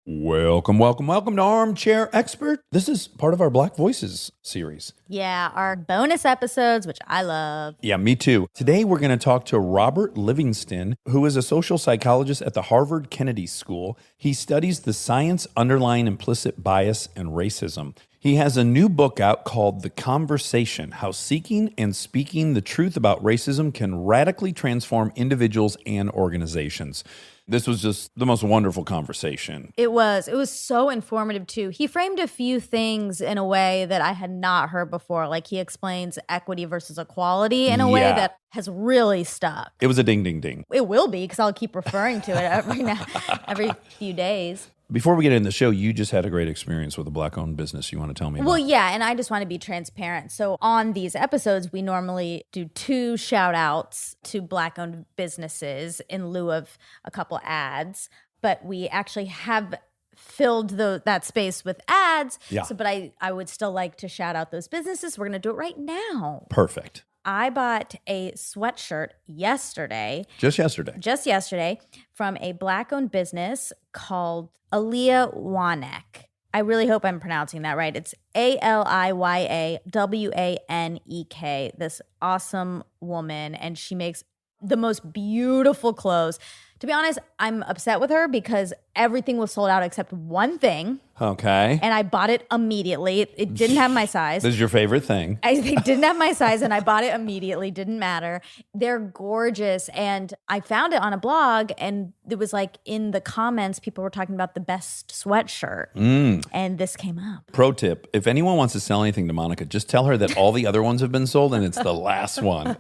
Welcome to Armchair Expert. This is part of our Black Voices series. Yeah, our bonus episodes, which I love. Yeah, me too. Today we're going to talk to Robert Livingston, who is a social psychologist at the Harvard Kennedy School. He studies the science underlying implicit bias and racism. He has a new book out called The Conversation: How Seeking and Speaking the Truth About Racism Can Radically Transform Individuals and Organizations. This was just the most wonderful conversation. It was so informative too. He framed a few things in a way that I had not heard before. Like he explains equity versus equality in a way that has really stuck. It was a ding, ding, ding. It will be, because I'll keep referring to it every few days. Before we get into the show, you just had a great experience with a Black-owned business you want to tell me about. Well, yeah, and I just want to be transparent. So on these episodes, we normally do 2 shout-outs to Black-owned businesses in lieu of a couple ads, but we actually have filled that space with ads. Yeah. But I would still like to shout out those businesses. We're going to do it right now. Perfect. I bought a sweatshirt Just yesterday, from a Black-owned business called Aliyah Wanek. I really hope I'm pronouncing that right. It's Aliyawanek. This awesome woman, and she makes the most beautiful clothes. To be honest, I'm upset with her because everything was sold out except one thing. Okay. And I bought it immediately. It didn't have my size. This is your favorite thing. It didn't have my size, and I bought it immediately. Didn't matter. They're gorgeous. And I found it on a blog, and it was like in the comments, people were talking about the best sweatshirt. And this came up. Pro tip, if anyone wants to sell anything to Monica, just tell her that all the other ones have been sold and it's the last one.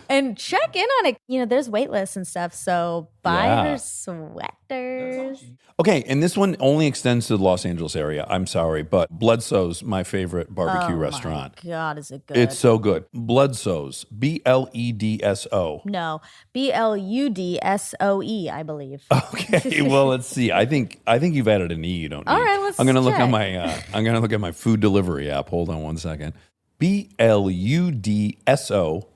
And check in on it. You know, there's wait lists and stuff, so buy her sweaters. Okay, and this one only extends to the Los Angeles area. I'm sorry, but Bloodsoe's my favorite barbecue restaurant. Oh my God, is it good? It's so good. Bloodsoe's, Bledso. No, Bludsoe, I believe. Okay, well, let's see. I think you've added an E. You don't need. All right, let's I'm gonna look check. on my. I'm gonna look at my food delivery app. Hold on one second. Bludso''S.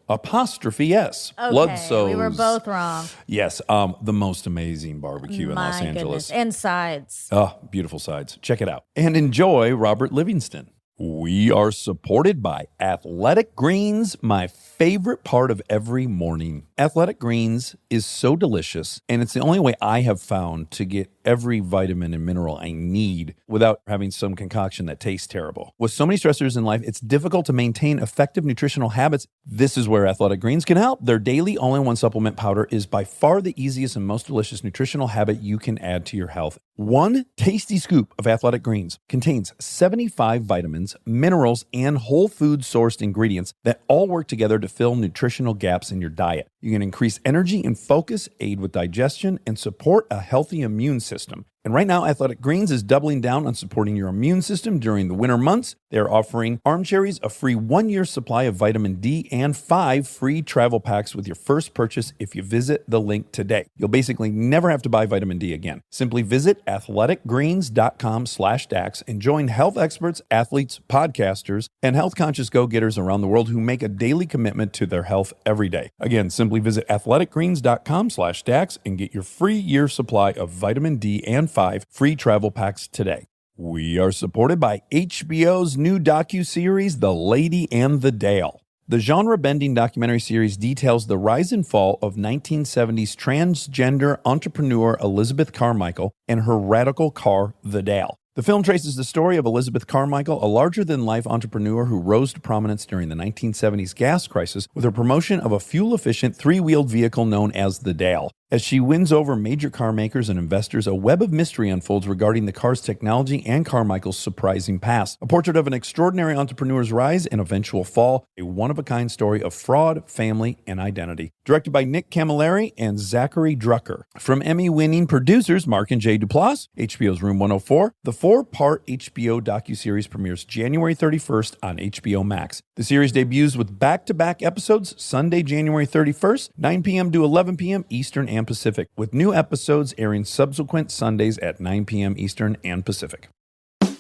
Okay, Bloodsoe's. we were both wrong. Yes, the most amazing barbecue in Los Angeles. Goodness. And sides. Oh, beautiful sides. Check it out. And enjoy Robert Livingston. We are supported by Athletic Greens, my favorite part of every morning. Athletic Greens is so delicious, and it's the only way I have found to get every vitamin and mineral I need without having some concoction that tastes terrible. With so many stressors in life, it's difficult to maintain effective nutritional habits. This is where Athletic Greens can help. Their daily all-in-one supplement powder is by far the easiest and most delicious nutritional habit you can add to your health. One tasty scoop of Athletic Greens contains 75 vitamins, minerals, and whole food sourced ingredients that all work together to fill nutritional gaps in your diet. You can increase energy and focus, aid with digestion, and support a healthy immune system. And right now, Athletic Greens is doubling down on supporting your immune system during the winter months. They're offering Armcharies a free 1-year supply of vitamin D and 5 free travel packs with your first purchase if you visit the link today. You'll basically never have to buy vitamin D again. Simply visit athleticgreens.com/Dax and join health experts, athletes, podcasters, and health-conscious go-getters around the world who make a daily commitment to their health every day. Again, simply visit athleticgreens.com/Dax and get your free year supply of vitamin D and 5 free travel packs today. We are supported by HBO's new docuseries, The Lady and the Dale. The genre-bending documentary series details the rise and fall of 1970s transgender entrepreneur Elizabeth Carmichael and her radical car, the Dale. The film traces the story of Elizabeth Carmichael, a larger-than-life entrepreneur who rose to prominence during the 1970s gas crisis with her promotion of a fuel-efficient three-wheeled vehicle known as the Dale. As she wins over major car makers and investors, a web of mystery unfolds regarding the car's technology and Carmichael's surprising past. A portrait of an extraordinary entrepreneur's rise and eventual fall, a one-of-a-kind story of fraud, family, and identity. Directed by Nick Camilleri and Zachary Drucker. From Emmy-winning producers Mark and Jay Duplass, HBO's Room 104, the 4-part HBO docuseries premieres January 31st on HBO Max. The series debuts with back-to-back episodes Sunday, January 31st, 9 p.m. to 11 p.m. Eastern and Pacific, with new episodes airing subsequent Sundays at 9 p.m. Eastern and Pacific.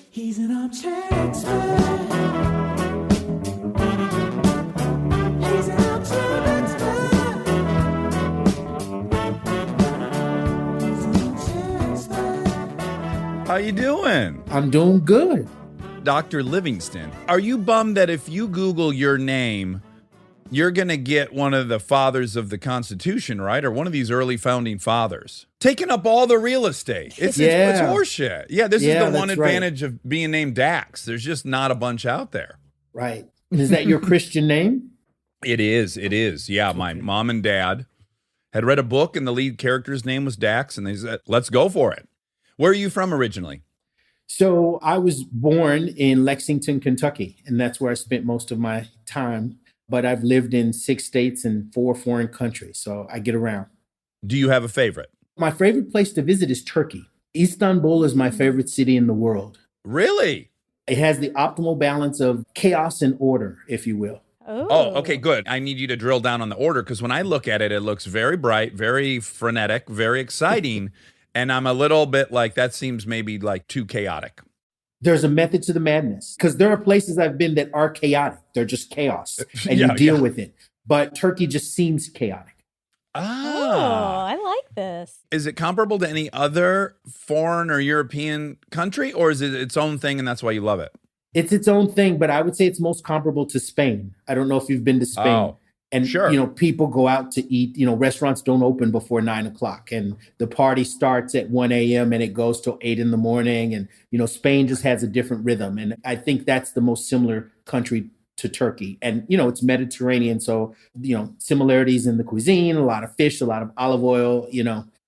He's an armchair expert. He's an armchair expert. He's an armchair expert. How you doing? I'm doing good. Dr. Livingston, are you bummed that if you Google your name, you're going to get one of the fathers of the Constitution, right? Or one of these early founding fathers. Taking up all the real estate. It's horseshit. Yeah, this is the one advantage of being named Dax. There's just not a bunch out there. Right. Is that your Christian name? It is. Yeah, my mom and dad had read a book and the lead character's name was Dax, and they said, let's go for it. Where are you from originally? So I was born in Lexington, Kentucky, and that's where I spent most of my time. But I've lived in 6 states and 4 foreign countries, so I get around. Do you have a favorite? My favorite place to visit is Turkey. Istanbul is my favorite city in the world. Really? It has the optimal balance of chaos and order, if you will. Oh, okay, good. I need you to drill down on the order, because when I look at it, it looks very bright, very frenetic, very exciting. And I'm a little bit like, that seems maybe like too chaotic. There's a method to the madness, because there are places I've been that are chaotic. They're just chaos and you deal with it. But Turkey just seems chaotic. Oh, I like this. Is it comparable to any other foreign or European country, or is it its own thing and that's why you love it? It's its own thing, but I would say it's most comparable to Spain. I don't know if you've been to Spain. Oh, and, sure. People go out to eat, restaurants don't open before 9 o'clock and the party starts at 1 a.m. and it goes till 8 in the morning. And, Spain just has a different rhythm. And I think that's the most similar country to Turkey. And, it's Mediterranean. So, similarities in the cuisine, a lot of fish, a lot of olive oil,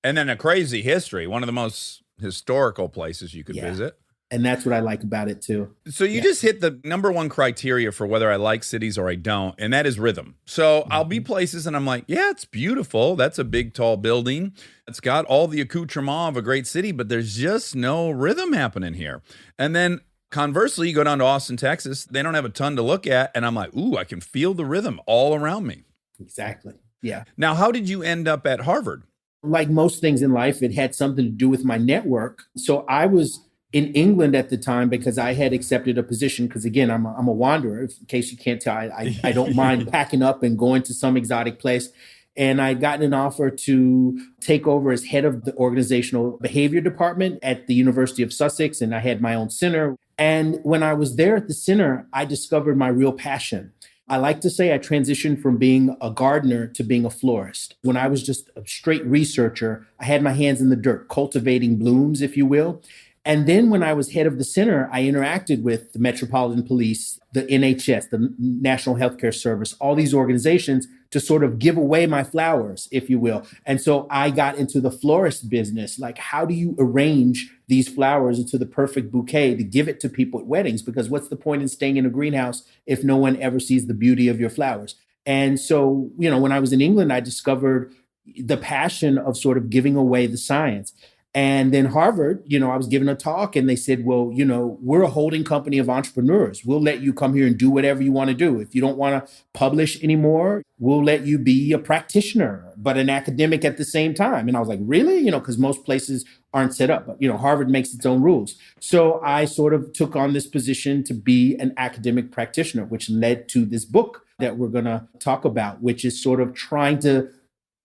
And then a crazy history, one of the most historical places you could visit. And that's what I like about it, too. So you just hit the number one criteria for whether I like cities or I don't, and that is rhythm. So I'll be places and I'm like, yeah, it's beautiful. That's a big, tall building. It's got all the accoutrement of a great city, but there's just no rhythm happening here. And then conversely, you go down to Austin, Texas. They don't have a ton to look at. And I'm like, ooh, I can feel the rhythm all around me. Exactly. Yeah. Now, how did you end up at Harvard? Like most things in life, it had something to do with my network. So I was in England at the time because I had accepted a position because, again, I'm a wanderer. In case you can't tell, I don't mind packing up and going to some exotic place. And I'd gotten an offer to take over as head of the organizational behavior department at the University of Sussex. And I had my own center. And when I was there at the center, I discovered my real passion. I like to say I transitioned from being a gardener to being a florist. When I was just a straight researcher, I had my hands in the dirt, cultivating blooms, if you will. And then when I was head of the center, I interacted with the Metropolitan Police, the NHS, the National Healthcare Service, all these organizations to sort of give away my flowers, if you will. And so I got into the florist business. Like, how do you arrange these flowers into the perfect bouquet to give it to people at weddings? Because what's the point in staying in a greenhouse if no one ever sees the beauty of your flowers? And so, when I was in England, I discovered the passion of sort of giving away the science. And then Harvard, I was giving a talk and they said, well, we're a holding company of entrepreneurs. We'll let you come here and do whatever you want to do. If you don't want to publish anymore, we'll let you be a practitioner, but an academic at the same time. And I was like, really? Because most places aren't set up. But, Harvard makes its own rules. So I sort of took on this position to be an academic practitioner, which led to this book that we're going to talk about, which is sort of trying to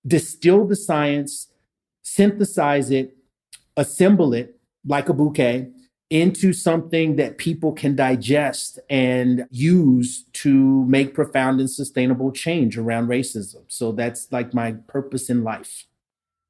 distill the science, synthesize it, assemble it like a bouquet into something that people can digest and use to make profound and sustainable change around racism. So that's like my purpose in life.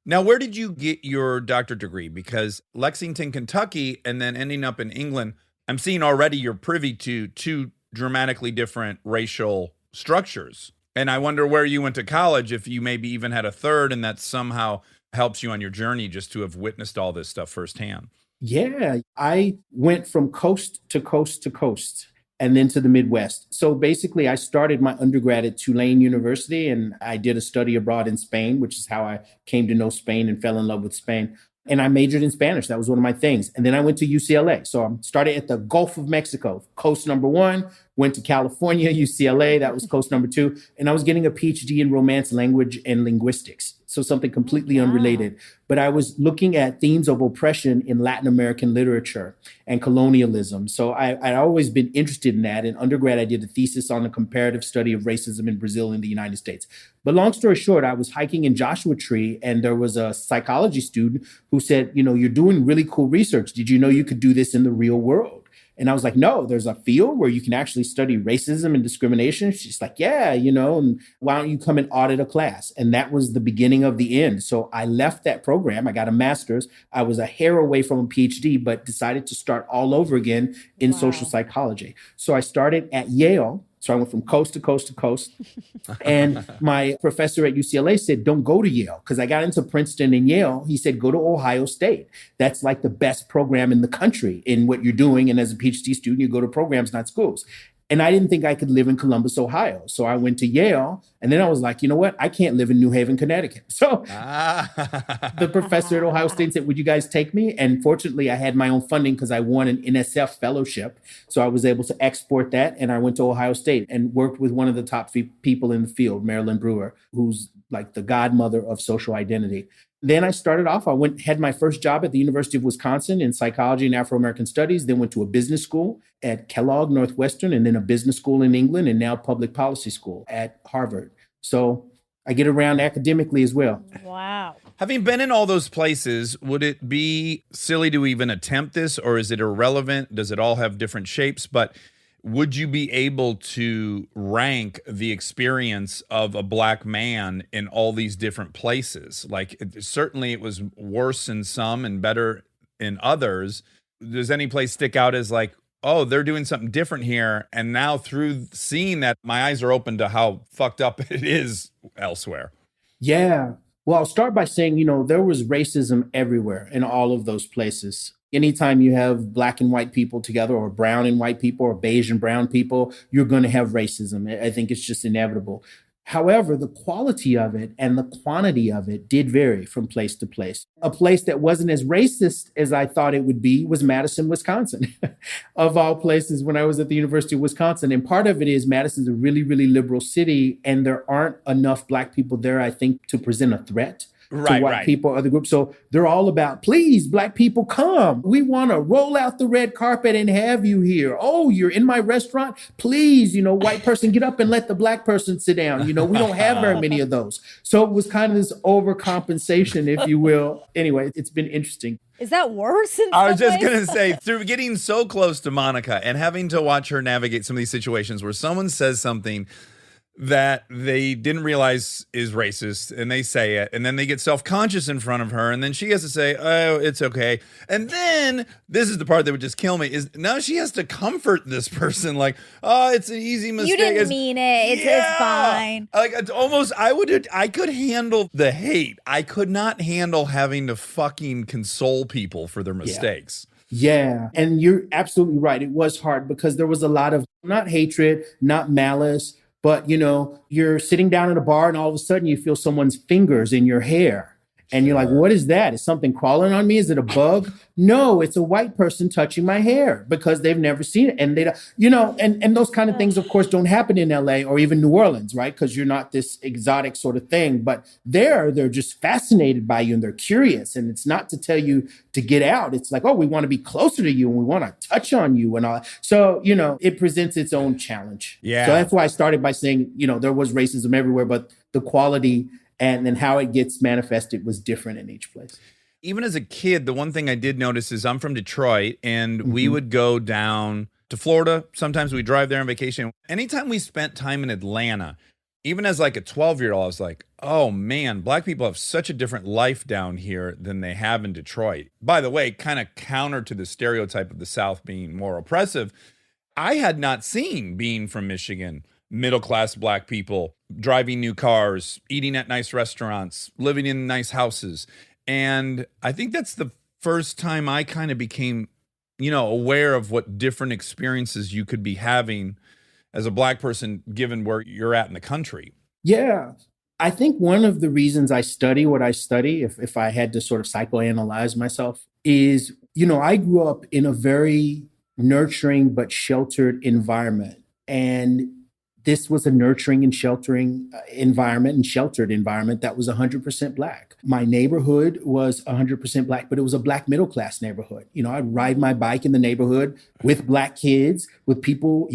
Now, where did you get your doctorate degree? Because Lexington, Kentucky, and then ending up in England, I'm seeing already you're privy to 2 dramatically different racial structures. And I wonder where you went to college, if you maybe even had a third, and that somehow helps you on your journey just to have witnessed all this stuff firsthand. Yeah, I went from coast to coast to coast and then to the Midwest. So basically, I started my undergrad at Tulane University and I did a study abroad in Spain, which is how I came to know Spain and fell in love with Spain. And I majored in Spanish. That was one of my things. And then I went to UCLA. So I started at the Gulf of Mexico, coast number 1, went to California, UCLA. That was coast number 2. And I was getting a PhD in Romance, language, and linguistics. So something completely unrelated. But I was looking at themes of oppression in Latin American literature and colonialism. So I'd always been interested in that. In undergrad, I did a thesis on a comparative study of racism in Brazil and the United States. But long story short, I was hiking in Joshua Tree, and there was a psychology student who said, you're doing really cool research. Did you know you could do this in the real world? And I was like, no, there's a field where you can actually study racism and discrimination. She's like, yeah, and why don't you come and audit a class? And that was the beginning of the end. So I left that program. I got a master's. I was a hair away from a PhD, but decided to start all over again in social psychology. So I started at Yale. So I went from coast to coast to coast. And my professor at UCLA said, don't go to Yale, because I got into Princeton and Yale. He said, go to Ohio State. That's like the best program in the country in what you're doing. And as a PhD student, you go to programs, not schools. And I didn't think I could live in Columbus, Ohio. So I went to Yale. And then I was like, you know what? I can't live in New Haven, Connecticut. So the professor at Ohio State said, would you guys take me? And fortunately, I had my own funding because I won an NSF fellowship. So I was able to export that. And I went to Ohio State and worked with one of the top people in the field, Marilyn Brewer, who's like the godmother of social identity. Then I started off, had my first job at the University of Wisconsin in psychology and Afro-American studies, then went to a business school at Kellogg Northwestern, and then a business school in England, and now public policy school at Harvard. So I get around academically as well. Wow. Having been in all those places, would it be silly to even attempt this, or is it irrelevant? Does it all have different shapes? But would you be able to rank the experience of a Black man in all these different places? Certainly it was worse in some and better in others. Does any place stick out as like, oh, they're doing something different here? And now through seeing that, my eyes are open to how fucked up it is elsewhere. Yeah. Well, I'll start by saying, there was racism everywhere in all of those places. Anytime you have Black and white people together, or brown and white people, or beige and brown people, you're going to have racism. I think it's just inevitable. However, the quality of it and the quantity of it did vary from place to place. A place that wasn't as racist as I thought it would be was Madison, Wisconsin, of all places, when I was at the University of Wisconsin. And part of it is Madison's a really, really liberal city, and there aren't enough Black people there, I think, to present a threat to white people or other groups. So they're all about, please, Black people, come. We want to roll out the red carpet and have you here. Oh, you're in my restaurant? Please, white person, get up and let the Black person sit down. We don't have very many of those. So it was kind of this overcompensation, if you will. Anyway, it's been interesting. Is that worse? I was just going to say, through getting so close to Monica and having to watch her navigate some of these situations where someone says something that they didn't realize is racist, and they say it, and then they get self-conscious in front of her, and then she has to say, oh, it's okay. And then this is the part that would just kill me, is now she has to comfort this person like, oh, it's an easy mistake. You didn't mean it. It's fine. Like, it's almost, I could handle the hate. I could not handle having to fucking console people for their mistakes. Yeah. And you're absolutely right. It was hard because there was a lot of not hatred, not malice, but, you're sitting down at a bar and all of a sudden you feel someone's fingers in your hair. And you're like, what is that? Is something crawling on me? Is it a bug? No, it's a white person touching my hair because they've never seen it. And they don't, and those kind of things, of course, don't happen in LA or even New Orleans, right? Because you're not this exotic sort of thing. But they're just fascinated by you and they're curious. And it's not to tell you to get out. It's like, oh, we want to be closer to you and we want to touch on you and all. So, it presents its own challenge. Yeah. So that's why I started by saying, there was racism everywhere, but the quality and then how it gets manifested was different in each place. Even as a kid, the one thing I did notice is I'm from Detroit, and we would go down to Florida. Sometimes we drive there on vacation. Anytime we spent time in Atlanta, even as like a 12-year-old, I was like, oh man, Black people have such a different life down here than they have in Detroit. By the way, kind of counter to the stereotype of the South being more oppressive. I had not seen, being from Michigan, middle-class Black people driving new cars, eating at nice restaurants, living in nice houses. And I think that's the first time I kind of became, aware of what different experiences you could be having as a Black person, given where you're at in the country. Yeah. I think one of the reasons I study what I study, if I had to sort of psychoanalyze myself, is, I grew up in a very nurturing but sheltered environment. And this was a nurturing and sheltering environment and sheltered environment that was 100% Black. My neighborhood was 100% Black, but it was a Black middle class neighborhood. I'd ride my bike in the neighborhood with Black kids, with people,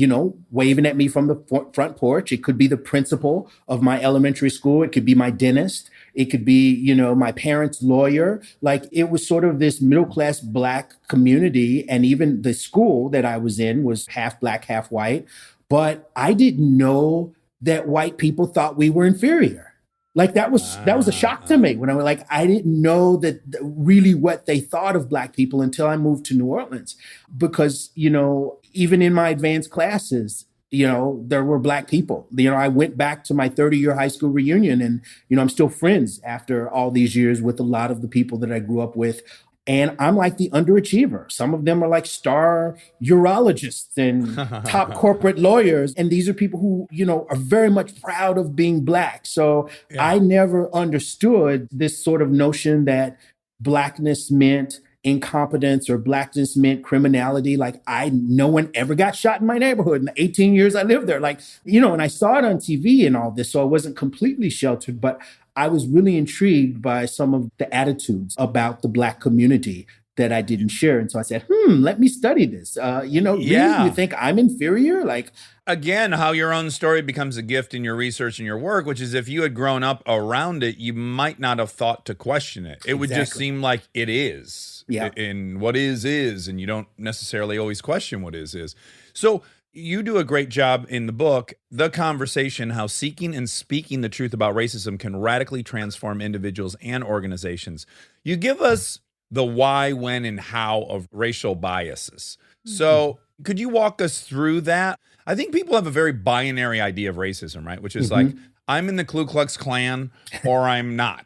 waving at me from the front porch. It could be the principal of my elementary school. It could be my dentist. It could be, my parents' lawyer. Like, it was sort of this middle class Black community. And even the school that I was in was half Black, half white. But I didn't know that white people thought we were inferior. Like, that was a shock to me when I was like, I didn't know that really what they thought of Black people until I moved to New Orleans. Because, even in my advanced classes, there were Black people. I went back to my 30-year high school reunion and, I'm still friends after all these years with a lot of the people that I grew up with. And I'm like the underachiever. Some of them are like star urologists and top corporate lawyers. And these are people who, are very much proud of being Black. So I never understood this sort of notion that Blackness meant incompetence or Blackness meant criminality. Like, no one ever got shot in my neighborhood in the 18 years I lived there. Like, and I saw it on TV and all this, so I wasn't completely sheltered, but I was really intrigued by some of the attitudes about the Black community that I didn't share. And so I said, let me study this. Really, you think I'm inferior? Like, again, how your own story becomes a gift in your research and your work, which is if you had grown up around it, you might not have thought to question it. It would just seem like it is. Yeah. And what is, and you don't necessarily always question what is. So you do a great job in the book, The Conversation, how seeking and speaking the truth about racism can radically transform individuals and organizations. You give us the why, when, and how of racial biases. So could you walk us through that? I think people have a very binary idea of racism, right? Which is like, I'm in the Ku Klux Klan or I'm not,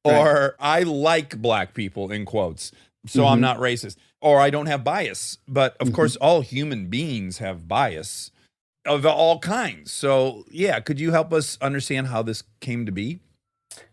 or I like Black people, in quotes, so I'm not racist, or I don't have bias. But of course, all human beings have bias of all kinds. So could you help us understand how this came to be?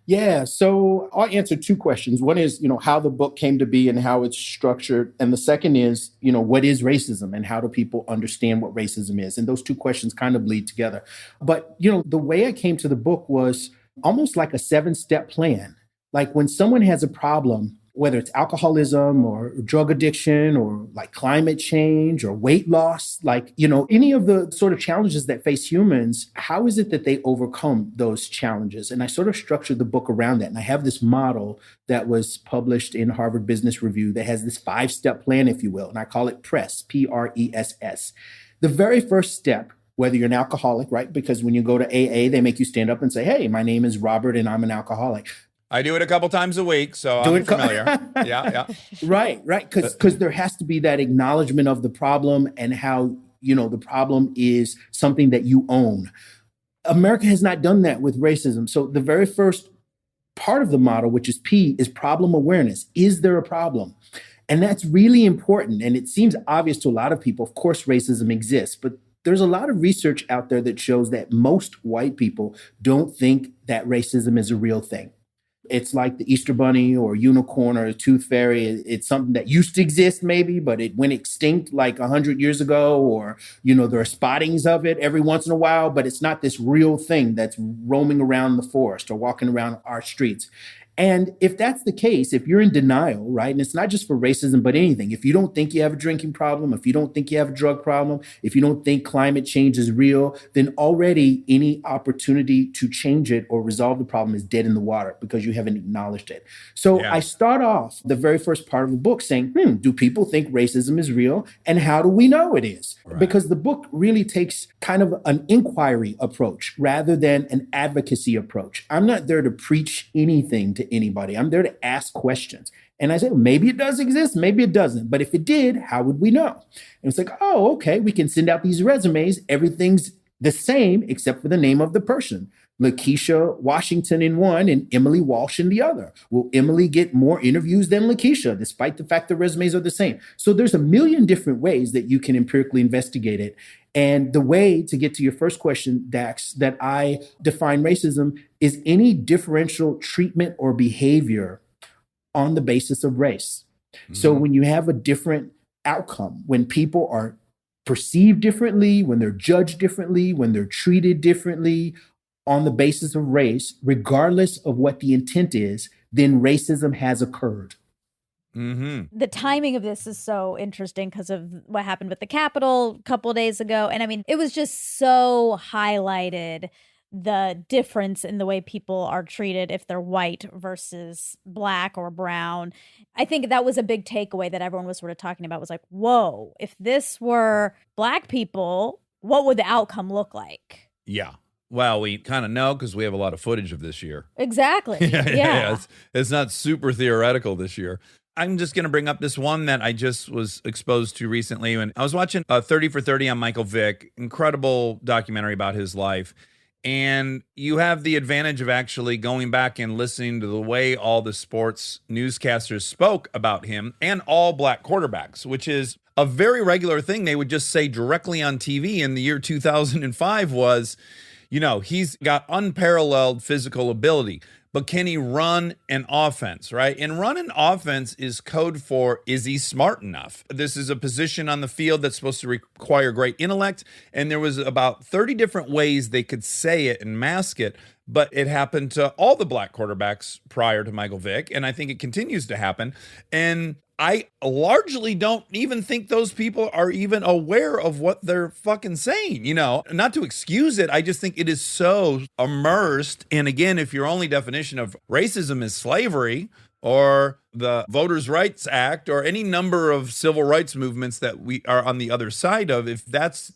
Yeah, so I'll answer two questions. One is, how the book came to be and how it's structured. And the second is, what is racism and how do people understand what racism is? And those two questions kind of bleed together. But, the way I came to the book was almost like a 7-step plan. Like, when someone has a problem, whether it's alcoholism or drug addiction or like climate change or weight loss, like, any of the sort of challenges that face humans, how is it that they overcome those challenges? And I sort of structured the book around that. And I have this model that was published in Harvard Business Review that has this 5-step plan, if you will. And I call it P.R.E.S.S, P-R-E-S-S. The very first step, whether you're an alcoholic, right? Because when you go to AA, they make you stand up and say, hey, my name is Robert and I'm an alcoholic. I do it a couple times a week, so I'm familiar. Yeah. Right. Because there has to be that acknowledgement of the problem and how, the problem is something that you own. America has not done that with racism. So the very first part of the model, which is P, is problem awareness. Is there a problem? And that's really important. And it seems obvious to a lot of people. Of course, racism exists, but there's a lot of research out there that shows that most white people don't think that racism is a real thing. It's like the Easter Bunny or unicorn or a tooth fairy. It's something that used to exist maybe, but it went extinct like 100 years ago, or, there are spottings of it every once in a while, but it's not this real thing that's roaming around the forest or walking around our streets. And if that's the case, if you're in denial, right, and it's not just for racism, but anything, if you don't think you have a drinking problem, if you don't think you have a drug problem, if you don't think climate change is real, then already any opportunity to change it or resolve the problem is dead in the water because you haven't acknowledged it. So I start off the very first part of the book saying, do people think racism is real? And how do we know it is? Right. Because the book really takes kind of an inquiry approach rather than an advocacy approach. I'm not there to preach anything to anybody. I'm there to ask questions. And I said, maybe it does exist, maybe it doesn't. But if it did, how would we know? And it's like, oh, okay, we can send out these resumes. Everything's the same except for the name of the person. Lakeisha Washington in one and Emily Walsh in the other. Will Emily get more interviews than Lakeisha, despite the fact the resumes are the same? So there's a million different ways that you can empirically investigate it. And the way to get to your first question, Dax, that I define racism is any differential treatment or behavior on the basis of race. So when you have a different outcome, when people are perceived differently, when they're judged differently, when they're treated differently on the basis of race, regardless of what the intent is, then racism has occurred. Mm-hmm. The timing of this is so interesting because of what happened with the Capitol a couple of days ago. And I mean, it was just so highlighted the difference in the way people are treated if they're white versus black or brown. I think that was a big takeaway that everyone was sort of talking about, was like, whoa, if this were black people, what would the outcome look like? Yeah. Well, we kind of know because we have a lot of footage of this year. Exactly. Yeah. It's not super theoretical this year. I'm just going to bring up this one that I just was exposed to recently. When I was watching 30 for 30 on Michael Vick, incredible documentary about his life. And you have the advantage of actually going back and listening to the way all the sports newscasters spoke about him and all black quarterbacks, which is a very regular thing. They would just say directly on TV in the year 2005 was, you know, he's got unparalleled physical ability, but can he run an offense, right? And run an offense is code for, is he smart enough? This is a position on the field that's supposed to require great intellect. And there was about 30 different ways they could say it and mask it. But it happened to all the black quarterbacks prior to Michael Vick. And I think it continues to happen. And I largely don't even think those people are even aware of what they're fucking saying, you know, not to excuse it. I just think it is so immersed. And again, if your only definition of racism is slavery or the Voters' Rights Act or any number of civil rights movements that we are on the other side of, if that's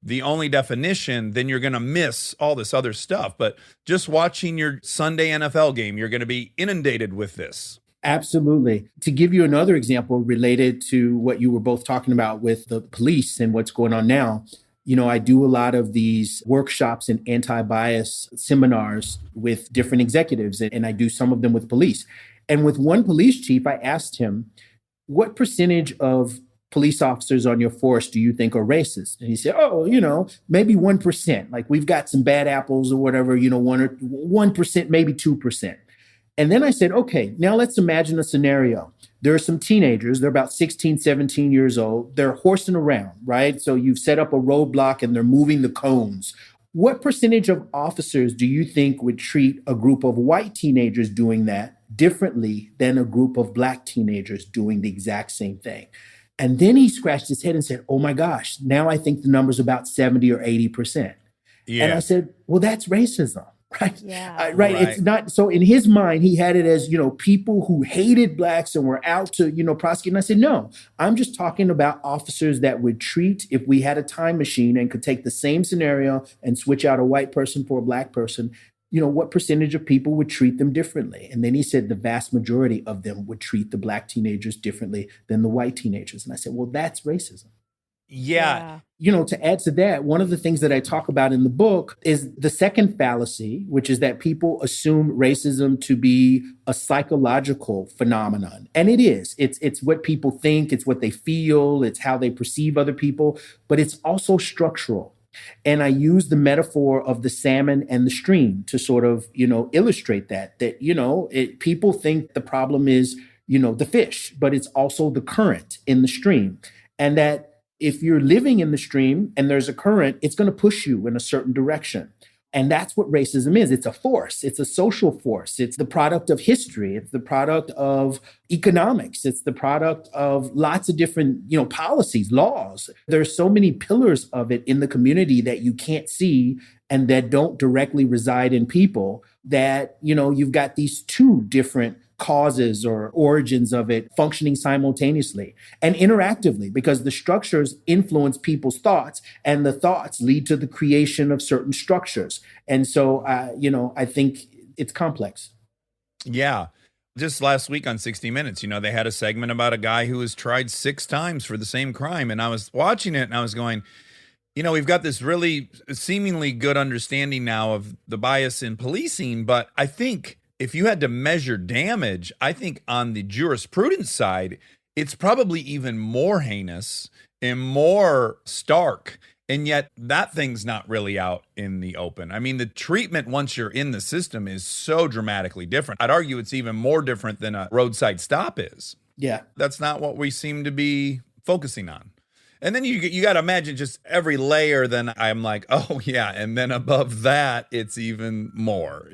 the only definition, then you're going to miss all this other stuff. But just watching your Sunday NFL game, you're going to be inundated with this. Absolutely. To give you another example related to what you were both talking about with the police and what's going on now, you know, I do a lot of these workshops and anti-bias seminars with different executives, and I do some of them with police. And with one police chief, I asked him, what percentage of police officers on your force do you think are racist? And he said, oh, you know, maybe 1%. Like we've got some bad apples or whatever, you know, 1%, maybe 2%. And then I said, okay, now let's imagine a scenario. There are some teenagers, they're about 16, 17 years old. They're horsing around, right? So you've set up a roadblock and they're moving the cones. What percentage of officers do you think would treat a group of white teenagers doing that differently than a group of black teenagers doing the exact same thing? And then he scratched his head and said, oh my gosh, now I think the number's about 70 or 80%. Yeah. And I said, well, that's racism. Right. Yeah. Right. It's not. So in his mind, he had it as, you know, people who hated blacks and were out to, you know, prosecute. And I said, no, I'm just talking about officers that would treat, if we had a time machine and could take the same scenario and switch out a white person for a black person, you know, what percentage of people would treat them differently? And then he said the vast majority of them would treat the black teenagers differently than the white teenagers. And I said, well, that's racism. Yeah. You know, to add to that, one of the things that I talk about in the book is the second fallacy, which is that people assume racism to be a psychological phenomenon. And it is. It's what people think, it's what they feel, it's how they perceive other people, but it's also structural. And I use the metaphor of the salmon and the stream to sort of, you know, illustrate that, you know, people think the problem is, you know, the fish, but it's also the current in the stream. And that if you're living in the stream and there's a current, it's going to push you in a certain direction. And that's what racism is. It's a force. It's a social force. It's the product of history. It's the product of economics. It's the product of lots of different, you know, policies, laws. There's so many pillars of it in the community that you can't see and that don't directly reside in people that, you know, you've got these two different causes or origins of it functioning simultaneously and interactively, because the structures influence people's thoughts and the thoughts lead to the creation of certain structures. And so, you know, I think it's complex. Yeah. Just last week on 60 Minutes, you know, they had a segment about a guy who was tried 6 times for the same crime. And I was watching it and I was going, you know, we've got this really seemingly good understanding now of the bias in policing, but I think if you had to measure damage, I think on the jurisprudence side, it's probably even more heinous and more stark. And yet that thing's not really out in the open. I mean, the treatment once you're in the system is so dramatically different. I'd argue it's even more different than a roadside stop is. Yeah. That's not what we seem to be focusing on. And then you got to imagine just every layer. Then I'm like, oh yeah, and then above that, it's even more.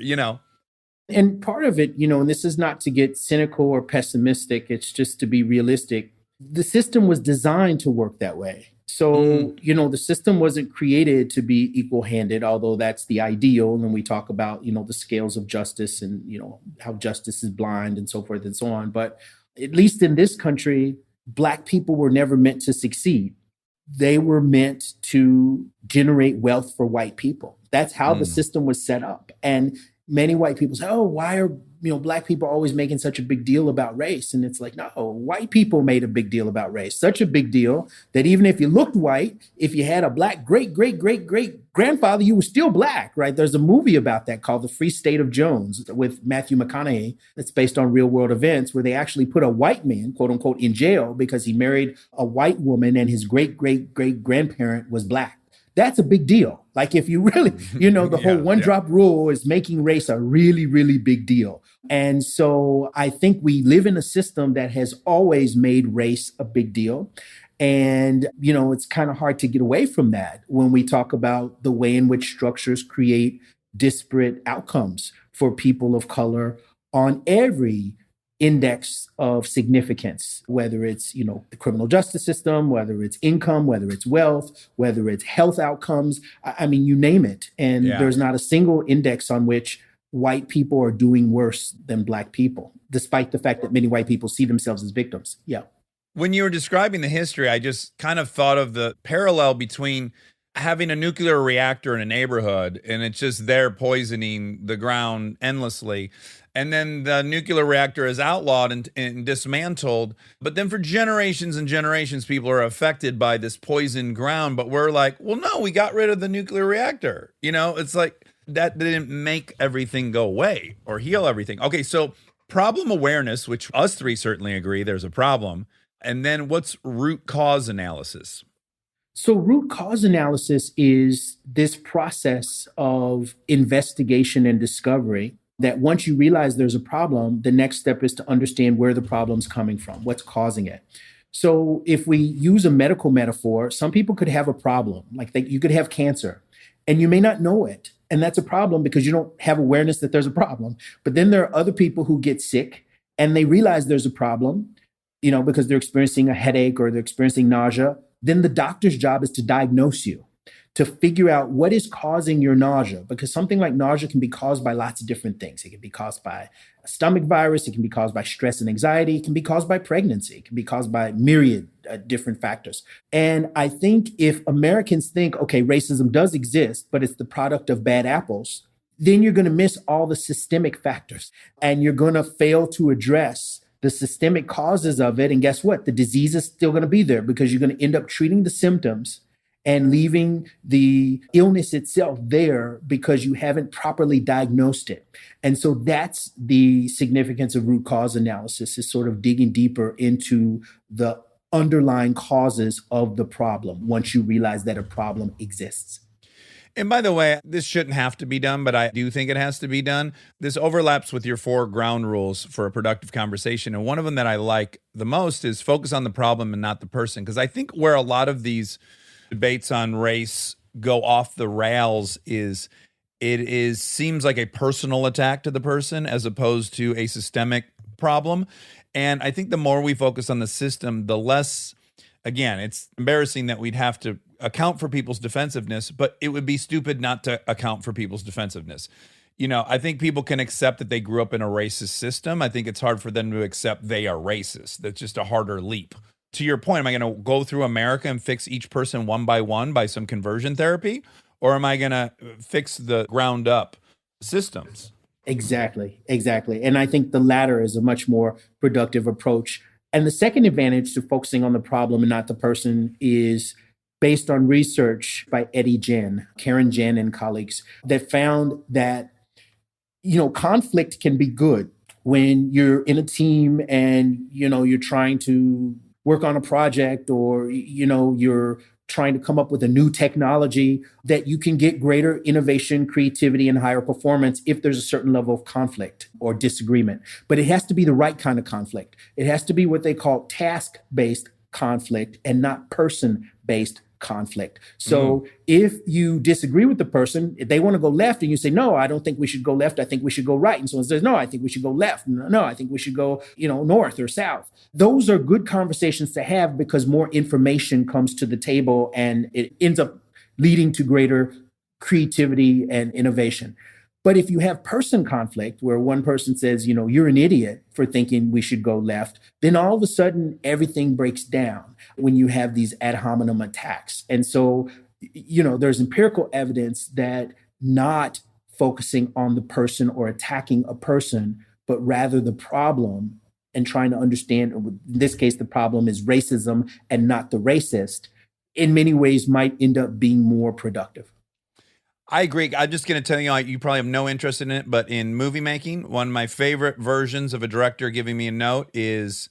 And part of it, and this is not to get cynical or pessimistic, it's just to be realistic. The system was designed to work that way. So, the system wasn't created to be equal handed, although that's the ideal. And we talk about, the scales of justice and, how justice is blind and so forth and so on. But at least in this country, Black people were never meant to succeed. They were meant to generate wealth for white people. That's how the system was set up. And many white people say, oh, why are Black people always making such a big deal about race? And it's like, no, white people made a big deal about race. Such a big deal that even if you looked white, if you had a Black great-great-great-great-grandfather, you were still Black, right? There's a movie about that called The Free State of Jones with Matthew McConaughey. It's based on real world events where they actually put a white man, quote unquote, in jail because he married a white woman and his great-great-great-grandparent was Black. That's a big deal. Like if you really, the whole one drop rule is making race a really, really big deal. And so I think we live in a system that has always made race a big deal. And, it's kind of hard to get away from that when we talk about the way in which structures create disparate outcomes for people of color on every index of significance, whether it's, the criminal justice system, whether it's income, whether it's wealth, whether it's health outcomes. I mean, you name it. And there's not a single index on which white people are doing worse than Black people, despite the fact that many white people see themselves as victims. Yeah. When you were describing the history, I just kind of thought of the parallel between having a nuclear reactor in a neighborhood and it's just there poisoning the ground endlessly. And then the nuclear reactor is outlawed and dismantled. But then for generations and generations, people are affected by this poisoned ground. But we're like, well, no, we got rid of the nuclear reactor. It's like that didn't make everything go away or heal everything. Okay, so problem awareness, which us three certainly agree there's a problem. And then what's root cause analysis? So root cause analysis is this process of investigation and discovery that once you realize there's a problem, the next step is to understand where the problem's coming from, what's causing it. So if we use a medical metaphor, some people could have a problem, like you could have cancer, and you may not know it. And that's a problem because you don't have awareness that there's a problem. But then there are other people who get sick and they realize there's a problem, because they're experiencing a headache or they're experiencing nausea. Then the doctor's job is to diagnose you, to figure out what is causing your nausea, because something like nausea can be caused by lots of different things. It can be caused by a stomach virus. It can be caused by stress and anxiety. It can be caused by pregnancy. It can be caused by myriad different factors. And I think if Americans think, okay, racism does exist, but it's the product of bad apples, then you're going to miss all the systemic factors and you're going to fail to address the systemic causes of it. And guess what? The disease is still going to be there because you're going to end up treating the symptoms and leaving the illness itself there because you haven't properly diagnosed it. And so that's the significance of root cause analysis, is sort of digging deeper into the underlying causes of the problem once you realize that a problem exists. And by the way, this shouldn't have to be done, but I do think it has to be done. This overlaps with your 4 ground rules for a productive conversation. And one of them that I like the most is focus on the problem and not the person. Because I think where a lot of these debates on race go off the rails is seems like a personal attack to the person as opposed to a systemic problem. And I think the more we focus on the system, the less, again, it's embarrassing that we'd have to account for people's defensiveness, but it would be stupid not to account for people's defensiveness. I think people can accept that they grew up in a racist system. I think it's hard for them to accept they are racist. That's just a harder leap. To your point, am I going to go through America and fix each person one by some conversion therapy? Or am I going to fix the ground up systems? Exactly. And I think the latter is a much more productive approach. And the second advantage to focusing on the problem and not the person is based on research by Karen Jen and colleagues that found that, conflict can be good when you're in a team and, you're trying to work on a project or, you're trying to come up with a new technology, that you can get greater innovation, creativity, and higher performance if there's a certain level of conflict or disagreement. But it has to be the right kind of conflict. It has to be what they call task-based conflict and not person based conflict. So if you disagree with the person, if they want to go left and you say, no, I don't think we should go left. I think we should go right. And someone says, no, I think we should go left. No, I think we should go, north or south. Those are good conversations to have because more information comes to the table and it ends up leading to greater creativity and innovation. But if you have person conflict where one person says, you're an idiot for thinking we should go left, then all of a sudden everything breaks down when you have these ad hominem attacks. And so, there's empirical evidence that not focusing on the person or attacking a person, but rather the problem and trying to understand, in this case, the problem is racism and not the racist, in many ways might end up being more productive. I agree. I'm just going to tell you, you probably have no interest in it, but in movie making, one of my favorite versions of a director giving me a note is,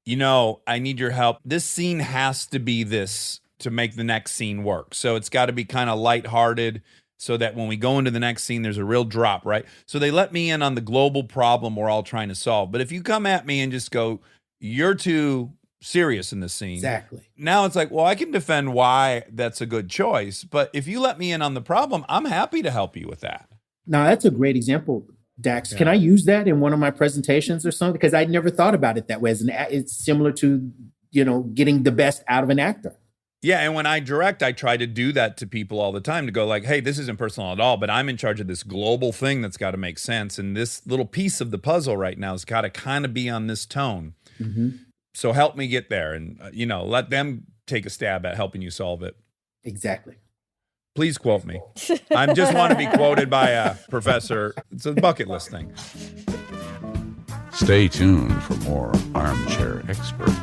I need your help. This scene has to be this to make the next scene work. So it's got to be kind of lighthearted so that when we go into the next scene, there's a real drop, right? So they let me in on the global problem we're all trying to solve. But if you come at me and just go, you're too serious in this scene. Exactly. Now it's like, well, I can defend why that's a good choice, but if you let me in on the problem, I'm happy to help you with that. Now that's a great example, Dax. Yeah. Can I use that in one of my presentations or something? Because I'd never thought about it that way. It's similar to, getting the best out of an actor. Yeah, and when I direct, I try to do that to people all the time to go like, hey, this isn't personal at all, but I'm in charge of this global thing that's got to make sense. And this little piece of the puzzle right now has got to kind of be on this tone. Mm-hmm. So help me get there and, let them take a stab at helping you solve it. Exactly. Please quote me. I just want to be quoted by a professor. It's a bucket list thing. Stay tuned for more Armchair Expert,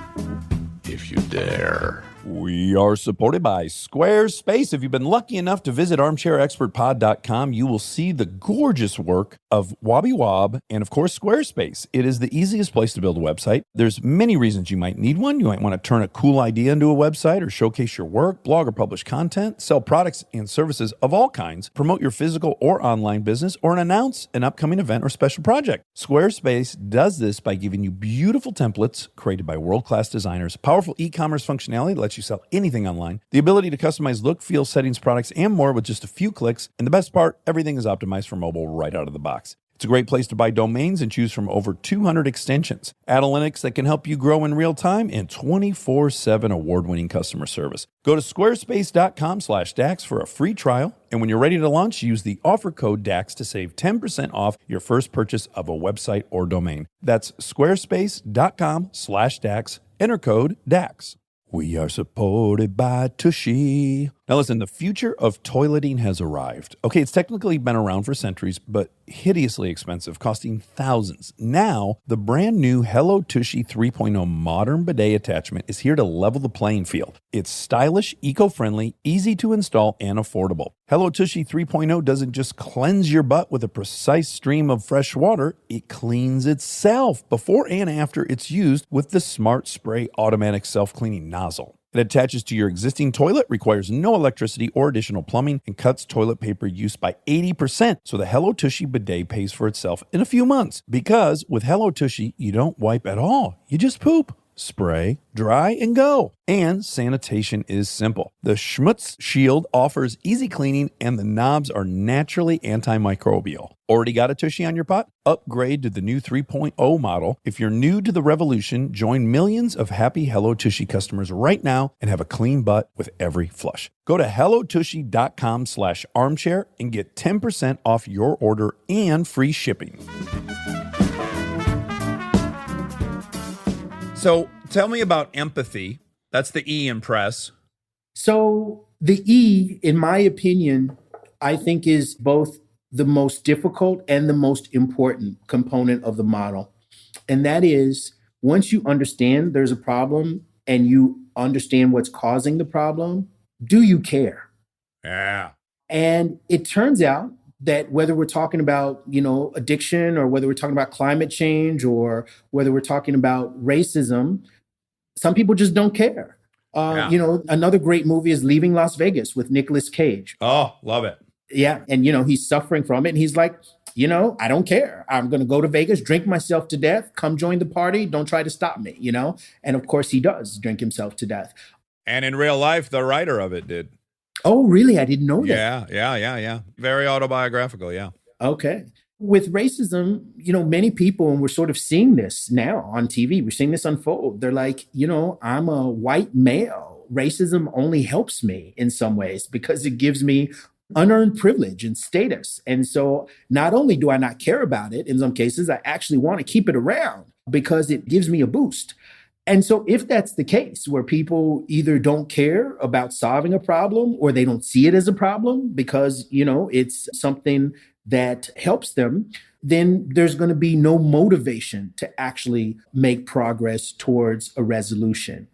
if you dare. We are supported by Squarespace. If you've been lucky enough to visit armchairexpertpod.com, you will see the gorgeous work of Wobby Wob and, of course, Squarespace. It is the easiest place to build a website. There's many reasons you might need one. You might want to turn a cool idea into a website or showcase your work, blog or publish content, sell products and services of all kinds, promote your physical or online business, or announce an upcoming event or special project. Squarespace does this by giving you beautiful templates created by world-class designers, powerful e-commerce functionality that lets you sell anything online, the ability to customize look, feel, settings, products, and more with just a few clicks. And the best part, everything is optimized for mobile right out of the box. It's a great place to buy domains and choose from over 200 extensions, analytics that can help you grow in real time, and 24/7 award-winning customer service. Go to squarespace.com/DAX for a free trial. And when you're ready to launch, use the offer code DAX to save 10% off your first purchase of a website or domain. That's squarespace.com/DAX. Enter code DAX. We are supported by Tushy. Now listen, the future of toileting has arrived. Okay, it's technically been around for centuries, but hideously expensive, costing thousands. Now, the brand new Hello Tushy 3.0 modern bidet attachment is here to level the playing field. It's stylish, eco-friendly, easy to install, and affordable. Hello Tushy 3.0 doesn't just cleanse your butt with a precise stream of fresh water, it cleans itself before and after it's used with the Smart Spray automatic self-cleaning nozzle. It attaches to your existing toilet, requires no electricity or additional plumbing, and cuts toilet paper use by 80%. So the Hello Tushy bidet pays for itself in a few months. Because with Hello Tushy, you don't wipe at all. You just poop, spray, dry, and go. And sanitation is simple. The Schmutz Shield offers easy cleaning, and the knobs are naturally antimicrobial. Already got a Tushy on your pot? Upgrade to the new 3.0 model. If you're new to the revolution, join millions of happy Hello Tushy customers right now and have a clean butt with every flush. Go to hellotushy.com/armchair and get 10% off your order and free shipping. So tell me about empathy. That's the E in P.R.E.S.S. So the E, in my opinion, I think is both the most difficult and the most important component of the model. And that is, once you understand there's a problem and you understand what's causing the problem, do you care? Yeah. And it turns out that whether we're talking about, addiction, or whether we're talking about climate change, or whether we're talking about racism, some people just don't care. Another great movie is Leaving Las Vegas with Nicolas Cage. Oh, love it. Yeah. And, he's suffering from it. And he's like, I don't care. I'm going to go to Vegas, drink myself to death, come join the party. Don't try to stop me, And of course he does drink himself to death. And in real life, the writer of it did. Oh, really? I didn't know that. Yeah. Very autobiographical, yeah. Okay. With racism, many people, and we're sort of seeing this now on TV, we're seeing this unfold. They're like, I'm a white male. Racism only helps me in some ways because it gives me unearned privilege and status. And so not only do I not care about it, in some cases, I actually want to keep it around because it gives me a boost. And so if that's the case, where people either don't care about solving a problem or they don't see it as a problem because, it's something that helps them, then there's going to be no motivation to actually make progress towards a resolution.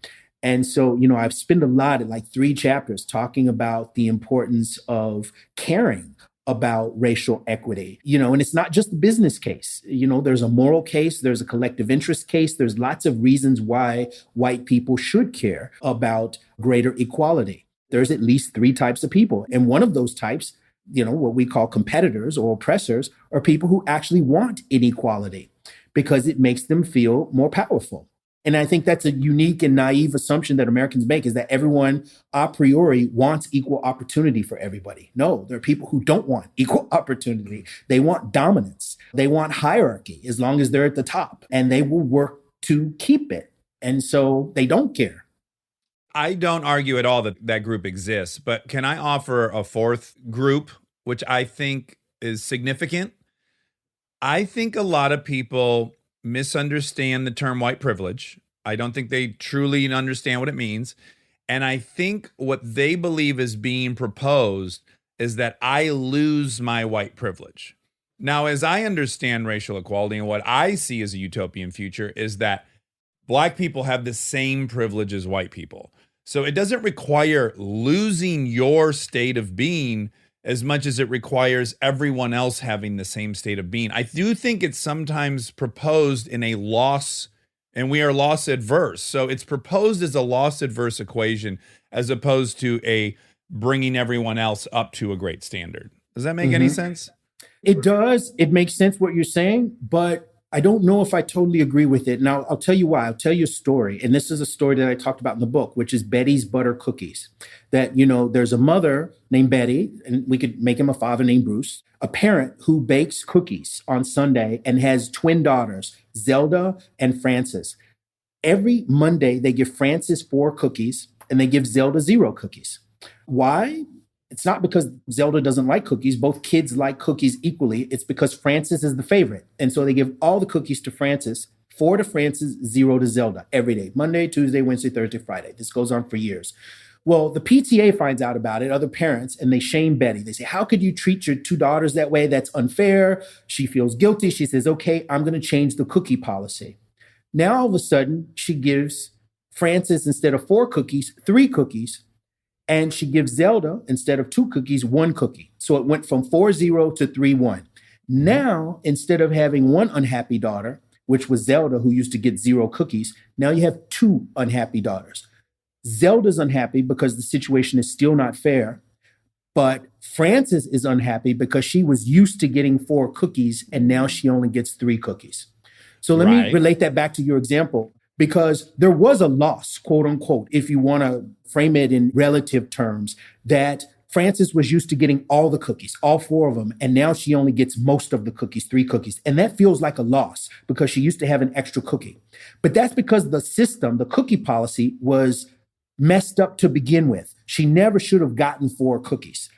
And so, I've spent a lot of like 3 chapters talking about the importance of caring about racial equity, and it's not just the business case. There's a moral case, there's a collective interest case, there's lots of reasons why white people should care about greater equality. There's at least 3 types of people. And one of those types, what we call competitors or oppressors, are people who actually want inequality because it makes them feel more powerful. And I think that's a unique and naive assumption that Americans make, is that everyone a priori wants equal opportunity for everybody. No, there are people who don't want equal opportunity. They want dominance. They want hierarchy as long as they're at the top, and they will work to keep it. And so they don't care. I don't argue at all that that group exists, but can I offer a 4th group, which I think is significant? I think a lot of people misunderstand the term white privilege. I don't think they truly understand what it means. And I think what they believe is being proposed is that I lose my white privilege. Now, as I understand racial equality and what I see as a utopian future is that Black people have the same privilege as white people. So it doesn't require losing your state of being as much as it requires everyone else having the same state of being. I do think it's sometimes proposed in a loss, and we are loss adverse. So it's proposed as a loss adverse equation as opposed to a bringing everyone else up to a great standard. Does that make any sense? It does. It makes sense what you're saying, but I don't know if I totally agree with it. Now, I'll tell you why. I'll tell you a story. And this is a story that I talked about in the book, which is Betty's Butter Cookies. That, there's a mother named Betty, and we could make him a father named Bruce, a parent who bakes cookies on Sunday and has twin daughters, Zelda and Frances. Every Monday, they give Frances 4 cookies and they give Zelda 0 cookies. Why? It's not because Zelda doesn't like cookies. Both kids like cookies equally. It's because Frances is the favorite. And so they give all the cookies to Frances, 4 to Frances, 0 to Zelda every day. Monday, Tuesday, Wednesday, Thursday, Friday. This goes on for years. Well, the PTA finds out about it, other parents, and they shame Betty. They say, how could you treat your 2 daughters that way? That's unfair. She feels guilty. She says, okay, I'm going to change the cookie policy. Now, all of a sudden, she gives Frances, instead of 4 cookies, 3 cookies. And she gives Zelda, instead of 2 cookies, 1 cookie. So it went from 4-0 to 3-1. Now, instead of having 1 unhappy daughter, which was Zelda, who used to get 0 cookies, now you have 2 unhappy daughters. Zelda's unhappy because the situation is still not fair. But Frances is unhappy because she was used to getting 4 cookies and now she only gets 3 cookies. So let me relate that back to your example, because there was a loss, quote unquote, if you want to frame it in relative terms, that Frances was used to getting all the cookies, all 4 of them, and now she only gets most of the cookies, 3 cookies. And that feels like a loss because she used to have an extra cookie. But that's because the system, the cookie policy, was messed up to begin with. She never should have gotten 4 cookies.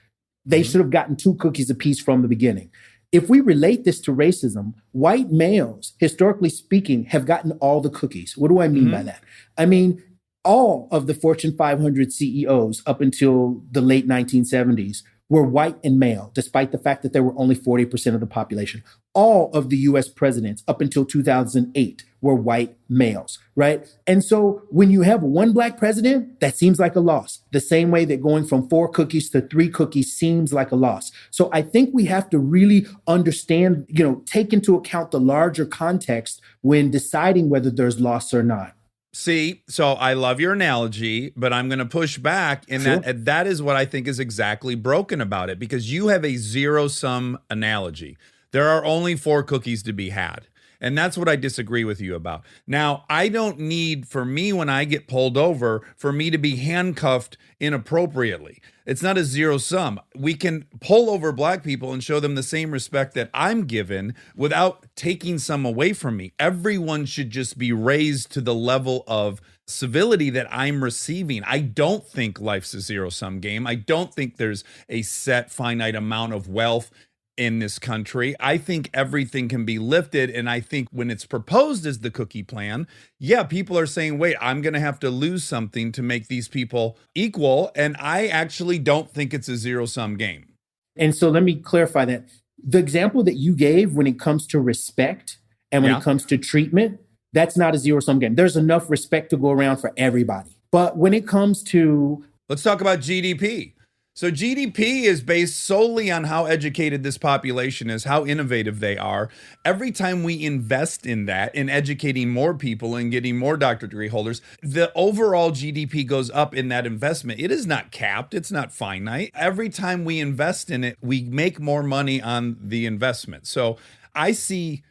They should have gotten 2 cookies apiece from the beginning. If we relate this to racism, white males, historically speaking, have gotten all the cookies. What do I mean by that? I mean, all of the Fortune 500 CEOs up until the late 1970s were white and male, despite the fact that there were only 40% of the population. All of the US presidents up until 2008 were white males, right? And so when you have 1 Black president, that seems like a loss. The same way that going from 4 cookies to 3 cookies seems like a loss. So I think we have to really understand, take into account the larger context when deciding whether there's loss or not. See, so I love your analogy, but I'm going to push back in that is what I think is exactly broken about it, because you have a zero-sum analogy. There are only 4 cookies to be had. And that's what I disagree with you about. Now, I don't need, for me, when I get pulled over, for me to be handcuffed inappropriately. It's not a zero sum. We can pull over black people and show them the same respect that I'm given without taking some away from me. Everyone should just be raised to the level of civility that I'm receiving. I don't think life's a zero sum game. I don't think there's a set finite amount of wealth in this country. I think everything can be lifted. And I think when it's proposed as the cookie plan, yeah, people are saying, wait, I'm going to have to lose something to make these people equal. And I actually don't think it's a zero sum game. And so let me clarify that. The example that you gave when it comes to respect and when it comes to treatment, that's not a zero sum game. There's enough respect to go around for everybody. But when it comes to... Let's talk about GDP. So GDP is based solely on how educated this population is, how innovative they are. Every time we invest in that, in educating more people and getting more doctorate degree holders, the overall GDP goes up in that investment. It is not capped. It's not finite. Every time we invest in it, we make more money on the investment. So I see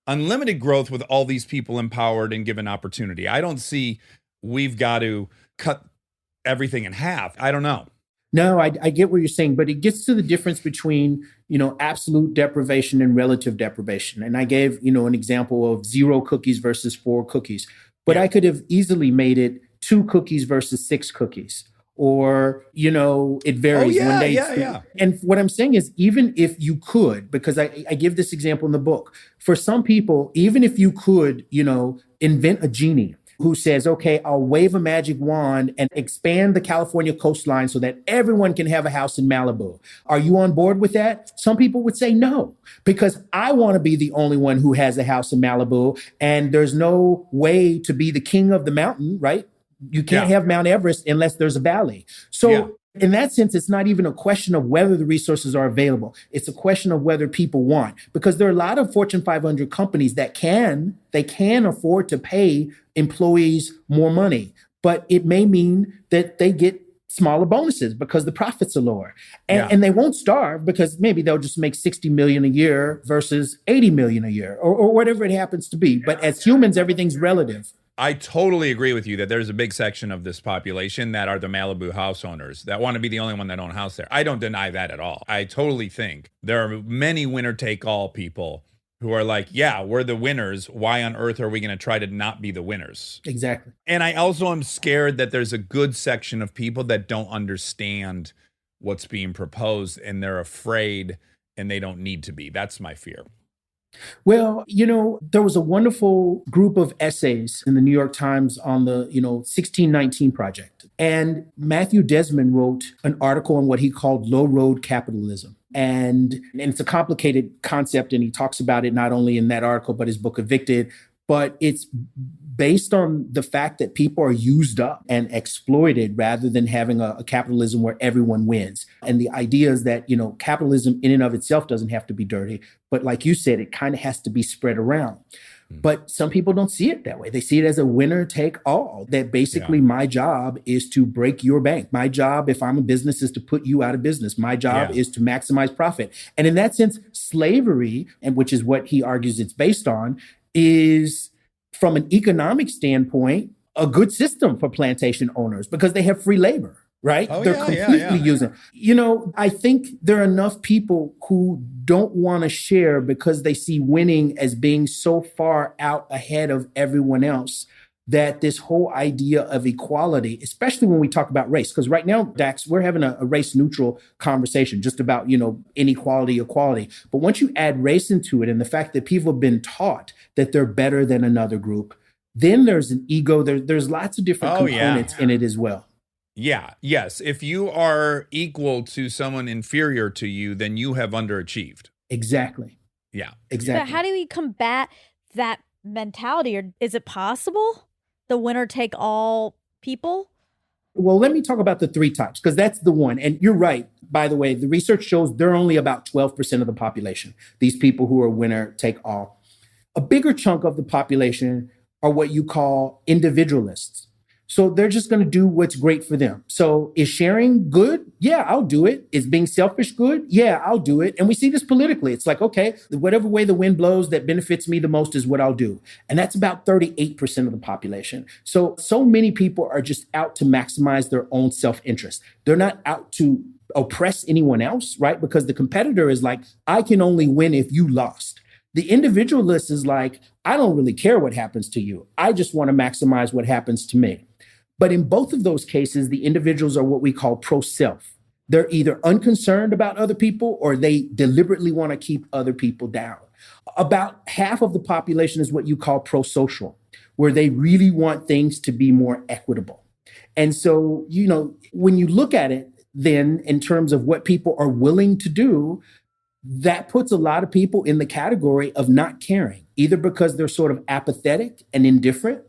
unlimited growth with all these people empowered and given opportunity. I don't see we've got to cut everything in half. I don't know. No, I get what you're saying, but it gets to the difference between, absolute deprivation and relative deprivation. And I gave, an example of 0 cookies versus 4 cookies, but I could have easily made it 2 cookies versus 6 cookies, or, it varies. Oh, yeah. And what I'm saying is, even if you could, because I give this example in the book, for some people, even if you could, invent a genie who says, okay, I'll wave a magic wand and expand the California coastline so that everyone can have a house in Malibu. Are you on board with that? Some people would say no, because I want to be the only one who has a house in Malibu, and there's no way to be the king of the mountain, right? You can't have Mount Everest unless there's a valley. So in that sense, it's not even a question of whether the resources are available. It's a question of whether people want, because there are a lot of Fortune 500 companies that can afford to pay employees more money, but it may mean that they get smaller bonuses because the profits are lower, and they won't starve because maybe they'll just make 60 million a year versus 80 million a year, or whatever it happens to be. But as humans, everything's relative. I totally agree with you that there's a big section of this population that are the Malibu house owners that want to be the only one that own a house there. I don't deny that at all. I totally think there are many winner-take-all people who are like, yeah, we're the winners. Why on earth are we going to try to not be the winners? Exactly. And I also am scared that there's a good section of people that don't understand what's being proposed, and they're afraid, and they don't need to be. That's my fear. Well, there was a wonderful group of essays in the New York Times on the, 1619 Project. And Matthew Desmond wrote an article on what he called low road capitalism. And it's a complicated concept, and he talks about it not only in that article, but his book Evicted. But it's based on the fact that people are used up and exploited rather than having a capitalism where everyone wins. And the idea is that, capitalism in and of itself doesn't have to be dirty. But like you said, it kind of has to be spread around. But some people don't see it that way. They see it as a winner take all, that basically my job is to break your bank. My job, if I'm a business, is to put you out of business. My job is to maximize profit. And in that sense, slavery, and which is what he argues it's based on, is, from an economic standpoint, a good system for plantation owners because they have free labor, right? They're completely using. I think there are enough people who don't want to share because they see winning as being so far out ahead of everyone else, that this whole idea of equality, especially when we talk about race, because right now, Dax, we're having a race neutral conversation just about, inequality, equality. But once you add race into it, and the fact that people have been taught that they're better than another group, then there's an ego. There's lots of different components in it as well. Yeah. Yes. If you are equal to someone inferior to you, then you have underachieved. Exactly. Yeah. Exactly. But how do we combat that mentality? Or is it possible? The winner take all people? Well, let me talk about the 3 types, because that's the one. And you're right. By the way, the research shows they're only about 12% of the population, these people who are winner take all. A bigger chunk of the population are what you call individualists. So they're just going to do what's great for them. So is sharing good? Yeah, I'll do it. Is being selfish good? Yeah, I'll do it. And we see this politically. It's like, okay, whatever way the wind blows that benefits me the most is what I'll do. And that's about 38% of the population. So many people are just out to maximize their own self-interest. They're not out to oppress anyone else, right? Because the competitor is like, I can only win if you lost. The individualist is like, I don't really care what happens to you. I just want to maximize what happens to me. But in both of those cases, the individuals are what we call pro-self. They're either unconcerned about other people or they deliberately want to keep other people down. About half of the population is what you call pro-social, where they really want things to be more equitable. And so, when you look at it, then in terms of what people are willing to do, that puts a lot of people in the category of not caring, either because they're sort of apathetic and indifferent,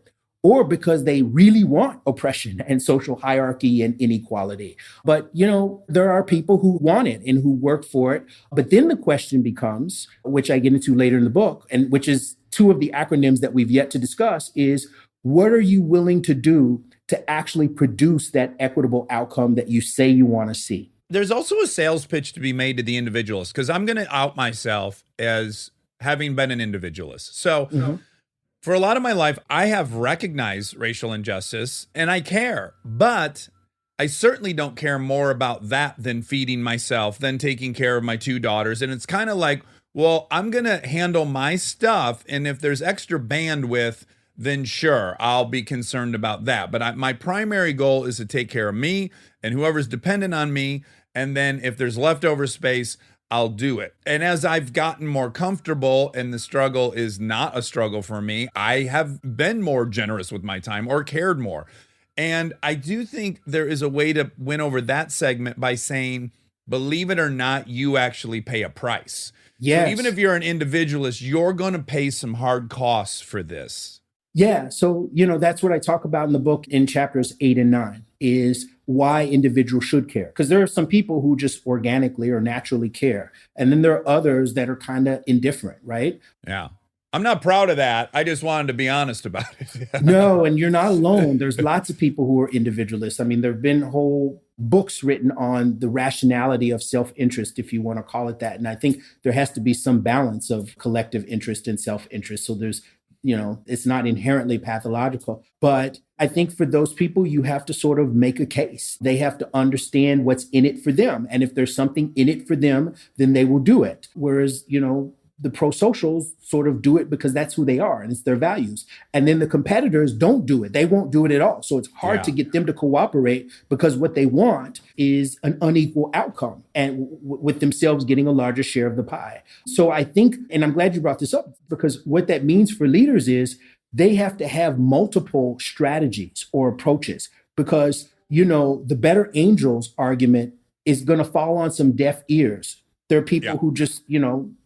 or because they really want oppression and social hierarchy and inequality. But, there are people who want it and who work for it. But then the question becomes, which I get into later in the book, and which is two of the acronyms that we've yet to discuss, is what are you willing to do to actually produce that equitable outcome that you say you want to see? There's also a sales pitch to be made to the individualist, because I'm going to out myself as having been an individualist. So for a lot of my life, I have recognized racial injustice and I care, but I certainly don't care more about that than feeding myself, than taking care of my two daughters. And it's kind of like, well, I'm going to handle my stuff. And if there's extra bandwidth, then sure, I'll be concerned about that. But my primary goal is to take care of me and whoever's dependent on me. And then if there's leftover space, I'll do it. And as I've gotten more comfortable and the struggle is not a struggle for me, I have been more generous with my time or cared more. And I do think there is a way to win over that segment by saying, believe it or not, you actually pay a price. Yes. So even if you're an individualist, you're going to pay some hard costs for this. Yeah. So, that's what I talk about in the book in chapters 8 and 9 is why individuals should care. Because there are some people who just organically or naturally care. And then there are others that are kind of indifferent, right? Yeah. I'm not proud of that. I just wanted to be honest about it. No, and you're not alone. There's lots of people who are individualists. I mean, there have been whole books written on the rationality of self-interest, if you want to call it that. And I think there has to be some balance of collective interest and self-interest. So there's it's not inherently pathological. But I think for those people, you have to sort of make a case. They have to understand what's in it for them. And if there's something in it for them, then they will do it. Whereas, the pro-socials sort of do it because that's who they are and it's their values. And then the competitors don't do it. They won't do it at all. So it's hard to get them to cooperate because what they want is an unequal outcome and with themselves getting a larger share of the pie. So I think, and I'm glad you brought this up, because what that means for leaders is they have to have multiple strategies or approaches because, the better angels argument is going to fall on some deaf ears. There are people who just,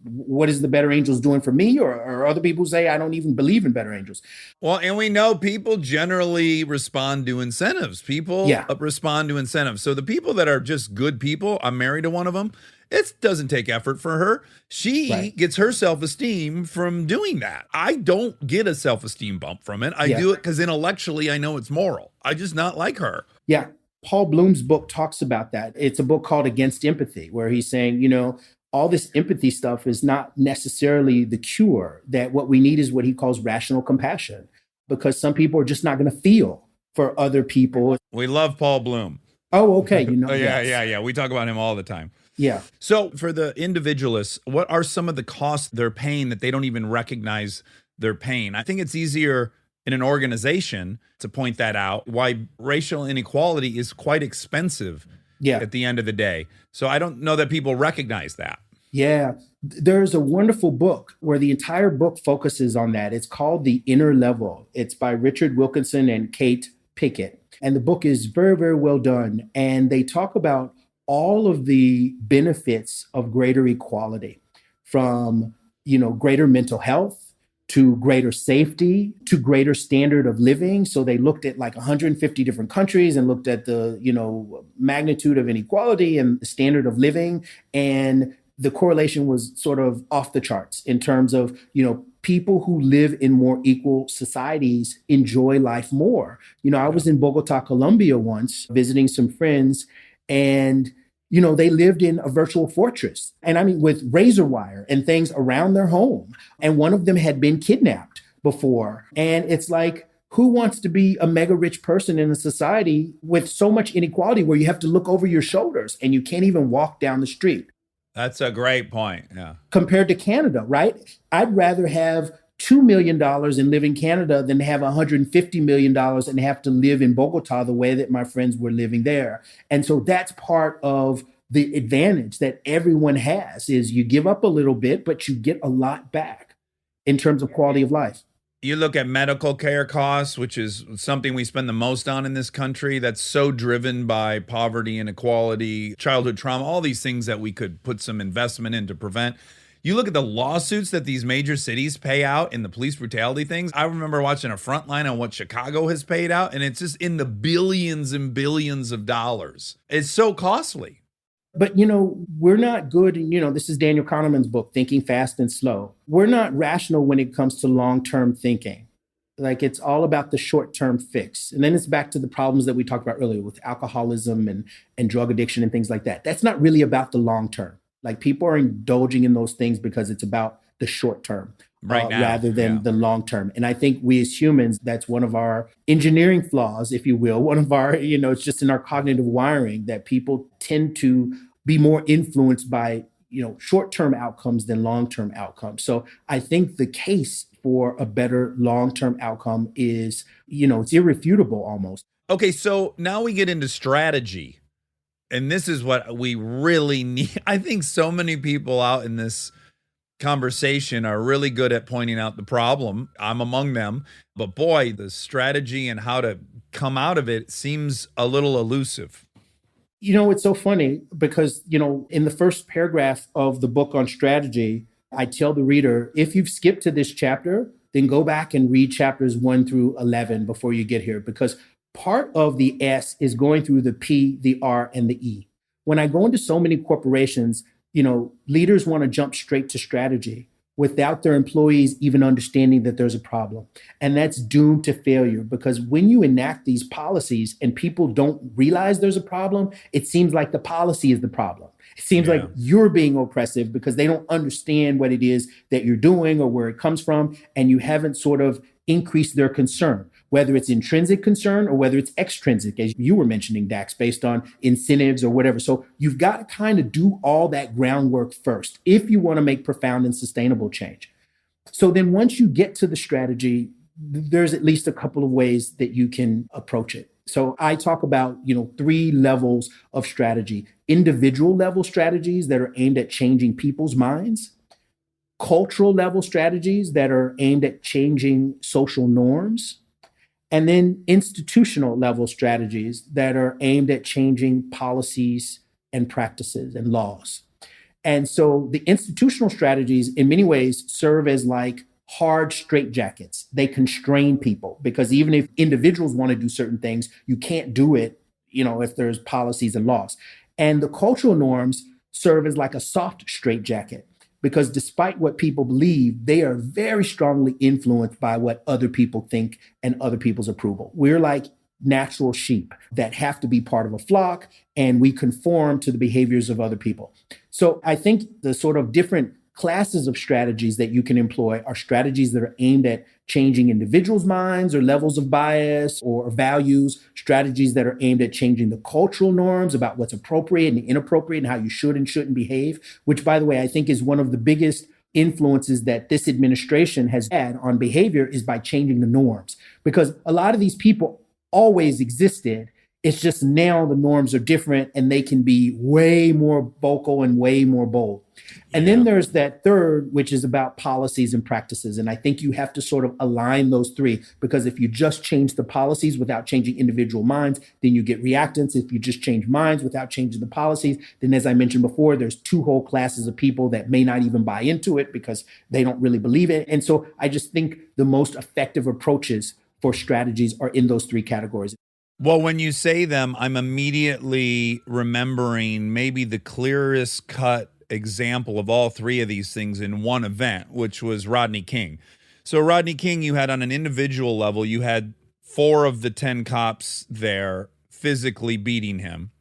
what is the better angels doing for me? Or other people say, I don't even believe in better angels. Well, and we know people generally respond to incentives. People respond to incentives. So the people that are just good people, I'm married to one of them. It doesn't take effort for her. She gets her self-esteem from doing that. I don't get a self-esteem bump from it. I do it because intellectually I know it's moral. I just not like her. Yeah. Paul Bloom's book talks about that. It's a book called Against Empathy, where he's saying, all this empathy stuff is not necessarily the cure, that what we need is what he calls rational compassion, because some people are just not going to feel for other people. We love Paul Bloom. Oh, okay. Yeah. We talk about him all the time. Yeah. So for the individualists, what are some of the costs they're paying that they don't even recognize they're paying? I think it's easier in an organization to point that out, why racial inequality is quite expensive at the end of the day. So I don't know that people recognize that. Yeah. There's a wonderful book where the entire book focuses on that. It's called The Inner Level. It's by Richard Wilkinson and Kate Pickett. And the book is very, very well done. And they talk about all of the benefits of greater equality, from, greater mental health, to greater safety, to greater standard of living. So they looked at like 150 different countries and looked at the, magnitude of inequality and the standard of living. And the correlation was sort of off the charts in terms of, people who live in more equal societies enjoy life more. I was in Bogota, Colombia once visiting some friends, and they lived in a virtual fortress. And I mean, with razor wire and things around their home. And one of them had been kidnapped before. And it's like, who wants to be a mega rich person in a society with so much inequality where you have to look over your shoulders and you can't even walk down the street? That's a great point. Yeah. Compared to Canada, right? I'd rather have $2 million and live in Canada than have $150 million and have to live in Bogota the way that my friends were living there. And so that's part of the advantage that everyone has is you give up a little bit, but you get a lot back in terms of quality of life. You look at medical care costs, which is something we spend the most on in this country, that's so driven by poverty, inequality, childhood trauma, all these things that we could put some investment in to prevent. You look at the lawsuits that these major cities pay out in the police brutality things. I remember watching a Frontline on what Chicago has paid out, and it's just in the billions and billions of dollars. It's so costly. But, we're not good. And, this is Daniel Kahneman's book, Thinking Fast and Slow. We're not rational when it comes to long-term thinking. Like it's all about the short-term fix. And then it's back to the problems that we talked about earlier with alcoholism and drug addiction and things like that. That's not really about the long term. Like people are indulging in those things because it's about the short term right now, rather than the long term. And I think we as humans, that's one of our engineering flaws, if you will, one of our, it's just in our cognitive wiring that people tend to be more influenced by, short-term outcomes than long-term outcomes. So I think the case for a better long-term outcome is, it's irrefutable almost. Okay, so now we get into strategy. And this is what we really need. I think so many people out in this conversation are really good at pointing out the problem. I'm among them. But boy, the strategy and how to come out of it seems a little elusive. It's so funny because, in the first paragraph of the book on strategy, I tell the reader, if you've skipped to this chapter, then go back and read chapters 1 through 11 before you get here, because part of the S is going through the P, the R, and the E. When I go into so many corporations, leaders want to jump straight to strategy without their employees even understanding that there's a problem. And that's doomed to failure because when you enact these policies and people don't realize there's a problem, it seems like the policy is the problem. It seems like you're being oppressive because they don't understand what it is that you're doing or where it comes from. And you haven't sort of increased their concern, whether it's intrinsic concern or whether it's extrinsic, as you were mentioning, Dax, based on incentives or whatever. So you've got to kind of do all that groundwork first if you want to make profound and sustainable change. So then once you get to the strategy, there's at least a couple of ways that you can approach it. So I talk about, 3 levels of strategy: individual level strategies that are aimed at changing people's minds, cultural level strategies that are aimed at changing social norms, and then institutional level strategies that are aimed at changing policies and practices and laws. And so the institutional strategies in many ways serve as like hard straitjackets. They constrain people because even if individuals want to do certain things, you can't do it, if there's policies and laws. And the cultural norms serve as like a soft straitjacket because despite what people believe, they are very strongly influenced by what other people think and other people's approval. We're like natural sheep that have to be part of a flock, and we conform to the behaviors of other people. So I think the sort of different classes of strategies that you can employ are strategies that are aimed at changing individuals' minds or levels of bias or values, strategies that are aimed at changing the cultural norms about what's appropriate and inappropriate and how you should and shouldn't behave, which, by the way, I think is one of the biggest influences that this administration has had on behavior is by changing the norms, because a lot of these people always existed. It's just now the norms are different and they can be way more vocal and way more bold. And then there's that third, which is about policies and practices. And I think you have to sort of align those 3, because if you just change the policies without changing individual minds, then you get reactance. If you just change minds without changing the policies, then as I mentioned before, there's 2 whole classes of people that may not even buy into it because they don't really believe it. And so I just think the most effective approaches for strategies are in those 3 categories. Well, when you say them, I'm immediately remembering maybe the clearest cut example of all 3 of these things in one event, which was Rodney King. So Rodney King, you had on an individual level, you had 4 of the 10 cops there physically beating him.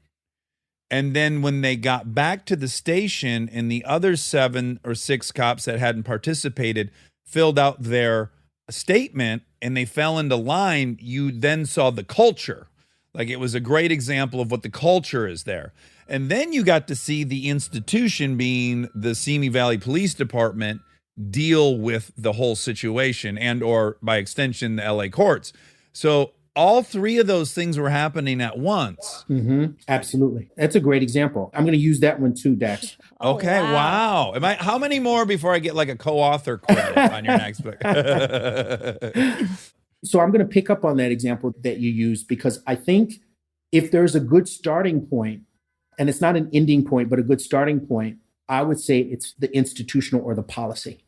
And then when they got back to the station and the other 7 or 6 cops that hadn't participated filled out their statement and they fell into line, you then saw the culture. Like, it was a great example of what the culture is there. And then you got to see the institution, being the Simi Valley Police Department, deal with the whole situation, and or by extension the LA courts. So all 3 of those things were happening at once. Absolutely. That's a great example. I'm going to use that one too, Dax. Okay, wow. How many more before I get like a co-author credit on your next book? So I'm going to pick up on that example that you used, because I think if there's a good starting point, and it's not an ending point, but a good starting point, I would say it's the institutional or the policy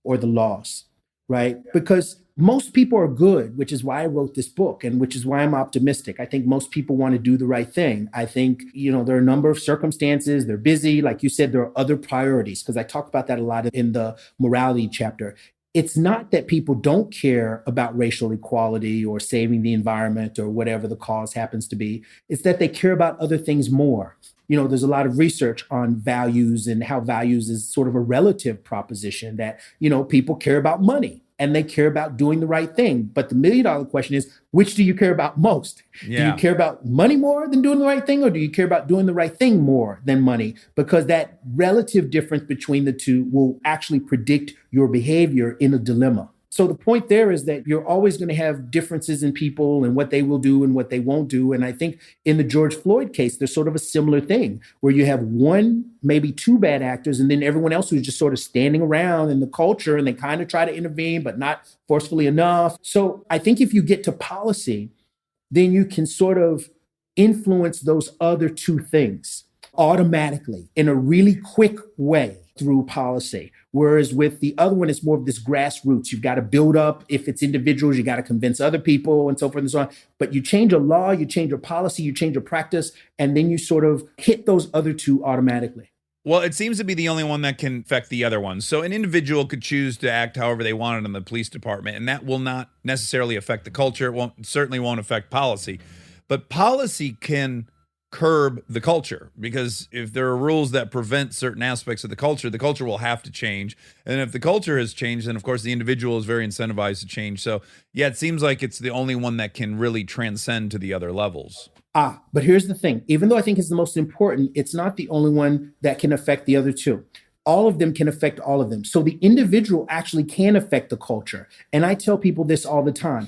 or the laws, right? Because most people are good, which is why I wrote this book and which is why I'm optimistic. I think most people want to do the right thing. I think, there are a number of circumstances. They're busy. Like you said, there are other priorities, because I talk about that a lot in the morality chapter. It's not that people don't care about racial equality or saving the environment or whatever the cause happens to be. It's that they care about other things more. There's a lot of research on values and how values is sort of a relative proposition, that, people care about money and they care about doing the right thing. But the $1 million question is, which do you care about most? Yeah. Do you care about money more than doing the right thing, or do you care about doing the right thing more than money? Because that relative difference between the two will actually predict your behavior in a dilemma. So the point there is that you're always going to have differences in people and what they will do and what they won't do. And I think in the George Floyd case, there's sort of a similar thing where you have 1, maybe 2 bad actors, and then everyone else who's just sort of standing around in the culture, and they kind of try to intervene, but not forcefully enough. So I think if you get to policy, then you can sort of influence those other 2 things automatically in a really quick way through policy. Whereas with the other one, it's more of this grassroots. You've got to build up. If it's individuals, you got to convince other people and so forth and so on. But you change a law, you change a policy, you change a practice, and then you sort of hit those other 2 automatically. Well, it seems to be the only one that can affect the other ones. So an individual could choose to act however they wanted in the police department, and that will not necessarily affect the culture. It certainly won't affect policy. But policy can curb the culture, because if there are rules that prevent certain aspects of the culture will have to change. And if the culture has changed, then of course the individual is very incentivized to change. So yeah, it seems like it's the only one that can really transcend to the other levels. But here's the thing. Even though I think it's the most important, it's not the only one that can affect the other 2. All of them can affect all of them. So the individual actually can affect the culture. And I tell people this all the time.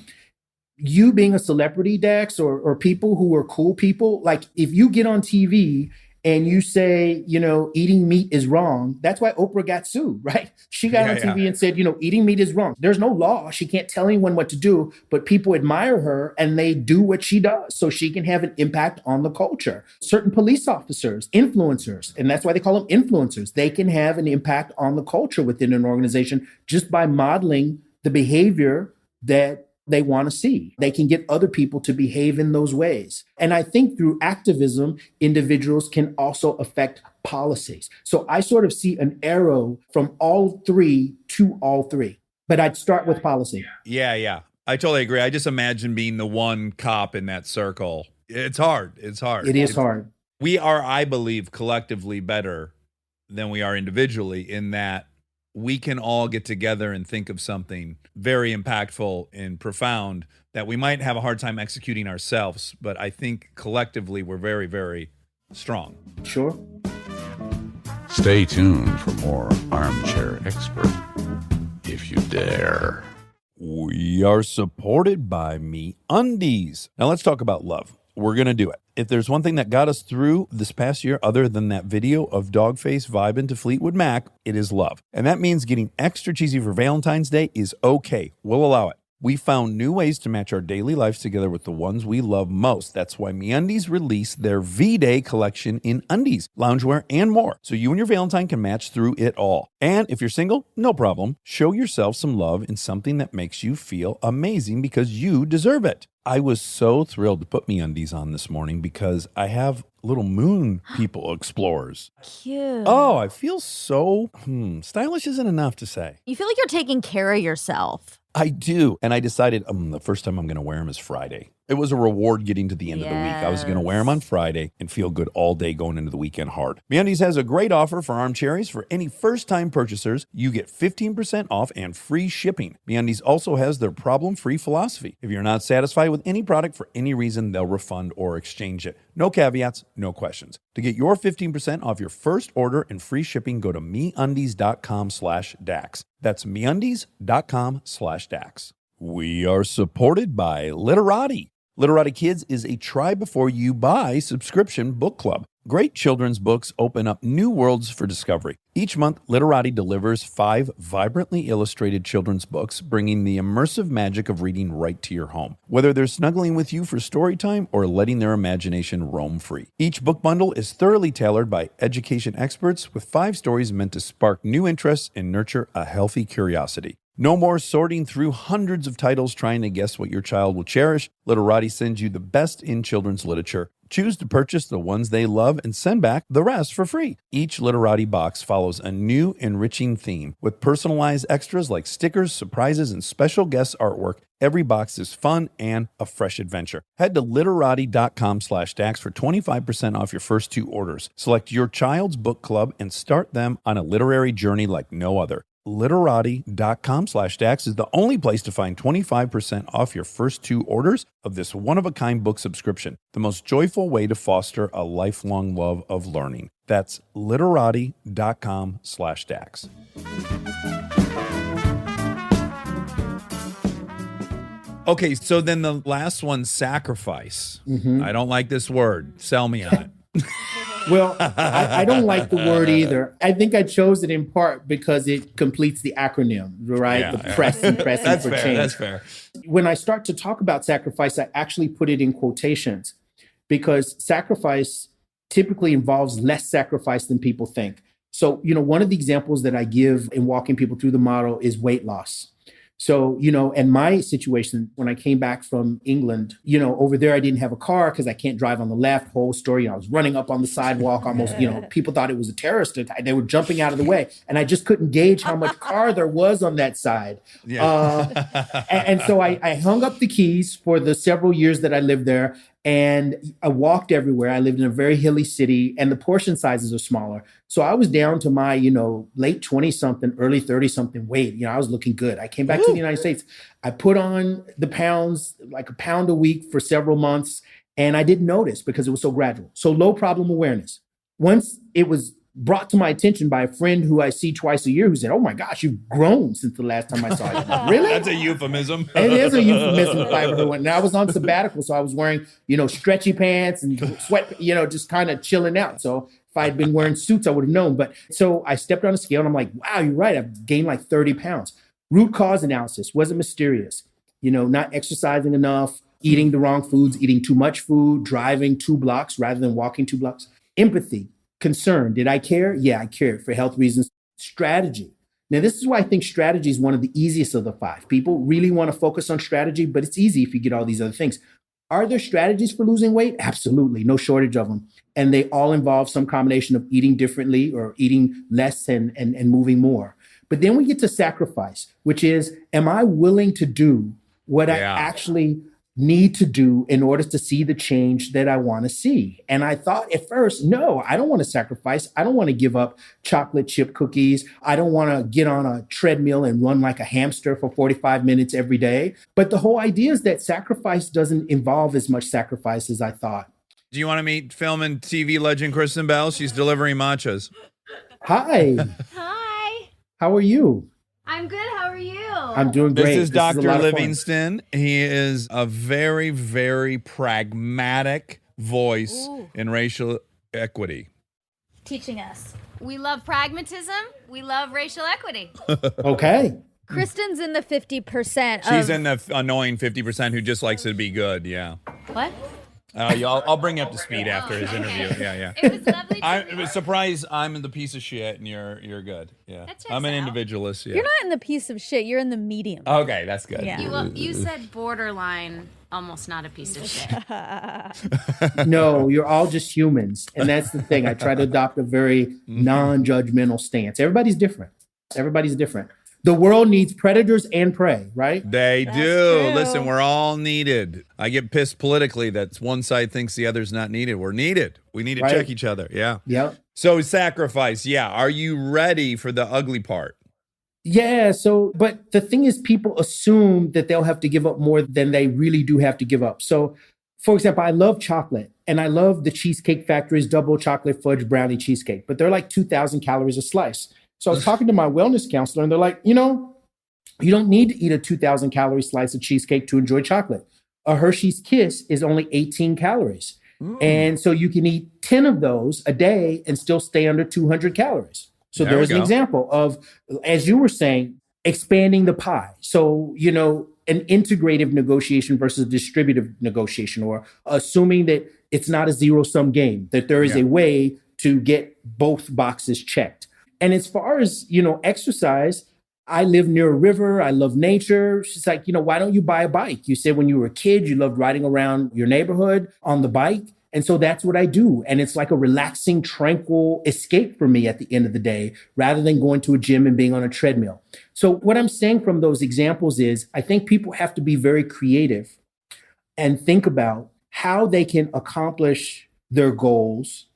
You being a celebrity, Dax, or people who are cool people, like if you get on TV and you say, eating meat is wrong, that's why Oprah got sued, right? She got on TV and said, eating meat is wrong. There's no law. She can't tell anyone what to do, but people admire her and they do what she does so she can have an impact on the culture. Certain police officers, influencers, and that's why they call them influencers. They can have an impact on the culture within an organization just by modeling the behavior that they want to see. They can get other people to behave in those ways. And I think through activism, individuals can also affect policies. So I sort of see an arrow from all 3 to all 3. But I'd start with policy. Yeah. I totally agree. I just imagine being the one cop in that circle. It's hard. It is hard. We are, I believe, collectively better than we are individually, in that we can all get together and think of something very impactful and profound that we might have a hard time executing ourselves. But I think collectively we're very, very strong. Sure. Stay tuned for more Armchair Expert, if you dare. We are supported by MeUndies. Now let's talk about love. We're going to do it. If there's one thing that got us through this past year, other than that video of Dogface vibing to Fleetwood Mac, it is love. And that means getting extra cheesy for Valentine's Day is okay. We'll allow it. We found new ways to match our daily lives together with the ones we love most. That's why MeUndies released their V-Day collection in undies, loungewear, and more, so you and your Valentine can match through it all. And if you're single, no problem. Show yourself some love in something that makes you feel amazing, because you deserve it. I was so thrilled to put MeUndies on this morning because I have little moon people explorers. Cute. Oh, I feel so stylish isn't enough to say. You feel like you're taking care of yourself. I do. And I decided the first time I'm going to wear them is Friday. It was a reward getting to the end of the week. I was going to wear them on Friday and feel good all day going into the weekend hard. MeUndies has a great offer for Armchairies. For any first-time purchasers, you get 15% off and free shipping. MeUndies also has their problem-free philosophy. If you're not satisfied with any product for any reason, they'll refund or exchange it. No caveats, no questions. To get your 15% off your first order and free shipping, go to MeUndies.com/Dax. That's MeUndies.com/Dax. We are supported by Literati. Literati Kids is a try before you buy subscription book club. Great children's books open up new worlds for discovery. Each month, Literati delivers 5 vibrantly illustrated children's books, bringing the immersive magic of reading right to your home. Whether they're snuggling with you for story time or letting their imagination roam free. Each book bundle is thoroughly tailored by education experts with 5 stories meant to spark new interests and nurture a healthy curiosity. No more sorting through hundreds of titles trying to guess what your child will cherish. Literati sends you the best in children's literature. Choose to purchase the ones they love and send back the rest for free. Each Literati box follows a new, enriching theme with personalized extras like stickers, surprises, and special guest artwork. Every box is fun and a fresh adventure. Head to literati.com/Dax for 25% off your first 2 orders. Select your child's book club and start them on a literary journey like no other. Literati.com/Dax is the only place to find 25% off your first 2 orders of this one-of-a-kind book subscription, the most joyful way to foster a lifelong love of learning. That's literati.com/Dax. Okay, so then the last one, sacrifice. I don't like this word. Sell me on it. Well, I don't like the word either. I think I chose it in part because it completes the acronym, right? Yeah, the press and pressing That's for fair. change. That's fair. When I start to talk about sacrifice, I actually put it in quotations because sacrifice typically involves less sacrifice than people think. So, one of the examples that I give in walking people through the model is weight loss. So, in my situation, when I came back from England, over there, I didn't have a car because I can't drive on the left. Whole story. I was running up on the sidewalk almost, people thought it was a terrorist attack. They were jumping out of the way. And I just couldn't gauge how much car there was on that side. Yeah. And so I hung up the keys for the several years that I lived there. And I walked everywhere. I lived in a very hilly city and the portion sizes are smaller. So I was down to my, late 20-something, early 30-something weight. I was looking good. I came back to the United States. I put on the pounds, like a pound a week for several months. And I didn't notice because it was so gradual. So low problem awareness. Once it was brought to my attention by a friend who I see twice a year who said, "Oh my gosh, you've grown since the last time I saw you." Really? That's a euphemism. It is a euphemism if I ever heard one. And I was on sabbatical, so I was wearing, stretchy pants and sweat, just kind of chilling out. So if I had been wearing suits, I would have known. But so I stepped on a scale and I'm like, wow, you're right. I've gained like 30 pounds. Root cause analysis. Was it mysterious? Not exercising enough, eating the wrong foods, eating too much food, driving 2 blocks rather than walking 2 blocks. Empathy. Concern. Did I care? Yeah, I cared for health reasons. Strategy. Now, this is why I think strategy is one of the easiest of the 5. People really want to focus on strategy, but it's easy if you get all these other things. Are there strategies for losing weight? Absolutely. No shortage of them. And they all involve some combination of eating differently or eating less and moving more. But then we get to sacrifice, which is, am I willing to do what I actually need to do in order to see the change that I want to see? And I thought at first, no, I don't want to sacrifice. I don't want to give up chocolate chip cookies. I don't want to get on a treadmill and run like a hamster for 45 minutes every day. But the whole idea is that sacrifice doesn't involve as much sacrifice as I thought. Do you want to meet film and TV legend Kristen Bell? She's delivering matchas. Hi. Hi. How are you? I'm good. How are you? I'm doing great. This is a Dr. lot of fun. Livingston. He is a very, very pragmatic voice in racial equity. Teaching us. We love pragmatism. We love racial equity. Okay. Kristen's in the 50%. She's in the annoying 50% who just likes to be good. Yeah. What? I'll bring you up to speed after his interview. Yeah. It was lovely to I was surprised I'm the piece of shit and you're good. Yeah. That checks I'm an out. individualist. Yeah. You're not in the piece of shit. You're in the medium. Okay, that's good. Yeah. You said borderline almost not a piece of shit. No, you're all just humans. And that's the thing. I try to adopt a very non-judgmental stance. Everybody's different. Everybody's different. The world needs predators and prey, right? They That's do. true. Listen, we're all needed. I get pissed politically that one side thinks the other's not needed. We're needed. We need to Right. check each other. Yeah. Yep. So sacrifice. Yeah. Are you ready for the ugly part? Yeah. So, but the thing is, people assume that they'll have to give up more than they really do have to give up. So, for example, I love chocolate and I love the Cheesecake Factory's double chocolate fudge brownie cheesecake, but they're like 2,000 calories a slice. So I was talking to my wellness counselor and they're like, you don't need to eat a 2,000 calorie slice of cheesecake to enjoy chocolate. A Hershey's Kiss is only 18 calories. And so you can eat 10 of those a day and still stay under 200 calories. So There we there's an go. example of, as you were saying, expanding the pie. So, an integrative negotiation versus distributive negotiation, or assuming that it's not a zero-sum game, that there is Yeah. a way to get both boxes checked. And as far as, exercise, I live near a river. I love nature. She's like, why don't you buy a bike? You said when you were a kid, you loved riding around your neighborhood on the bike. And so that's what I do. And it's like a relaxing, tranquil escape for me at the end of the day, rather than going to a gym and being on a treadmill. So what I'm saying from those examples is I think people have to be very creative and think about how they can accomplish their goals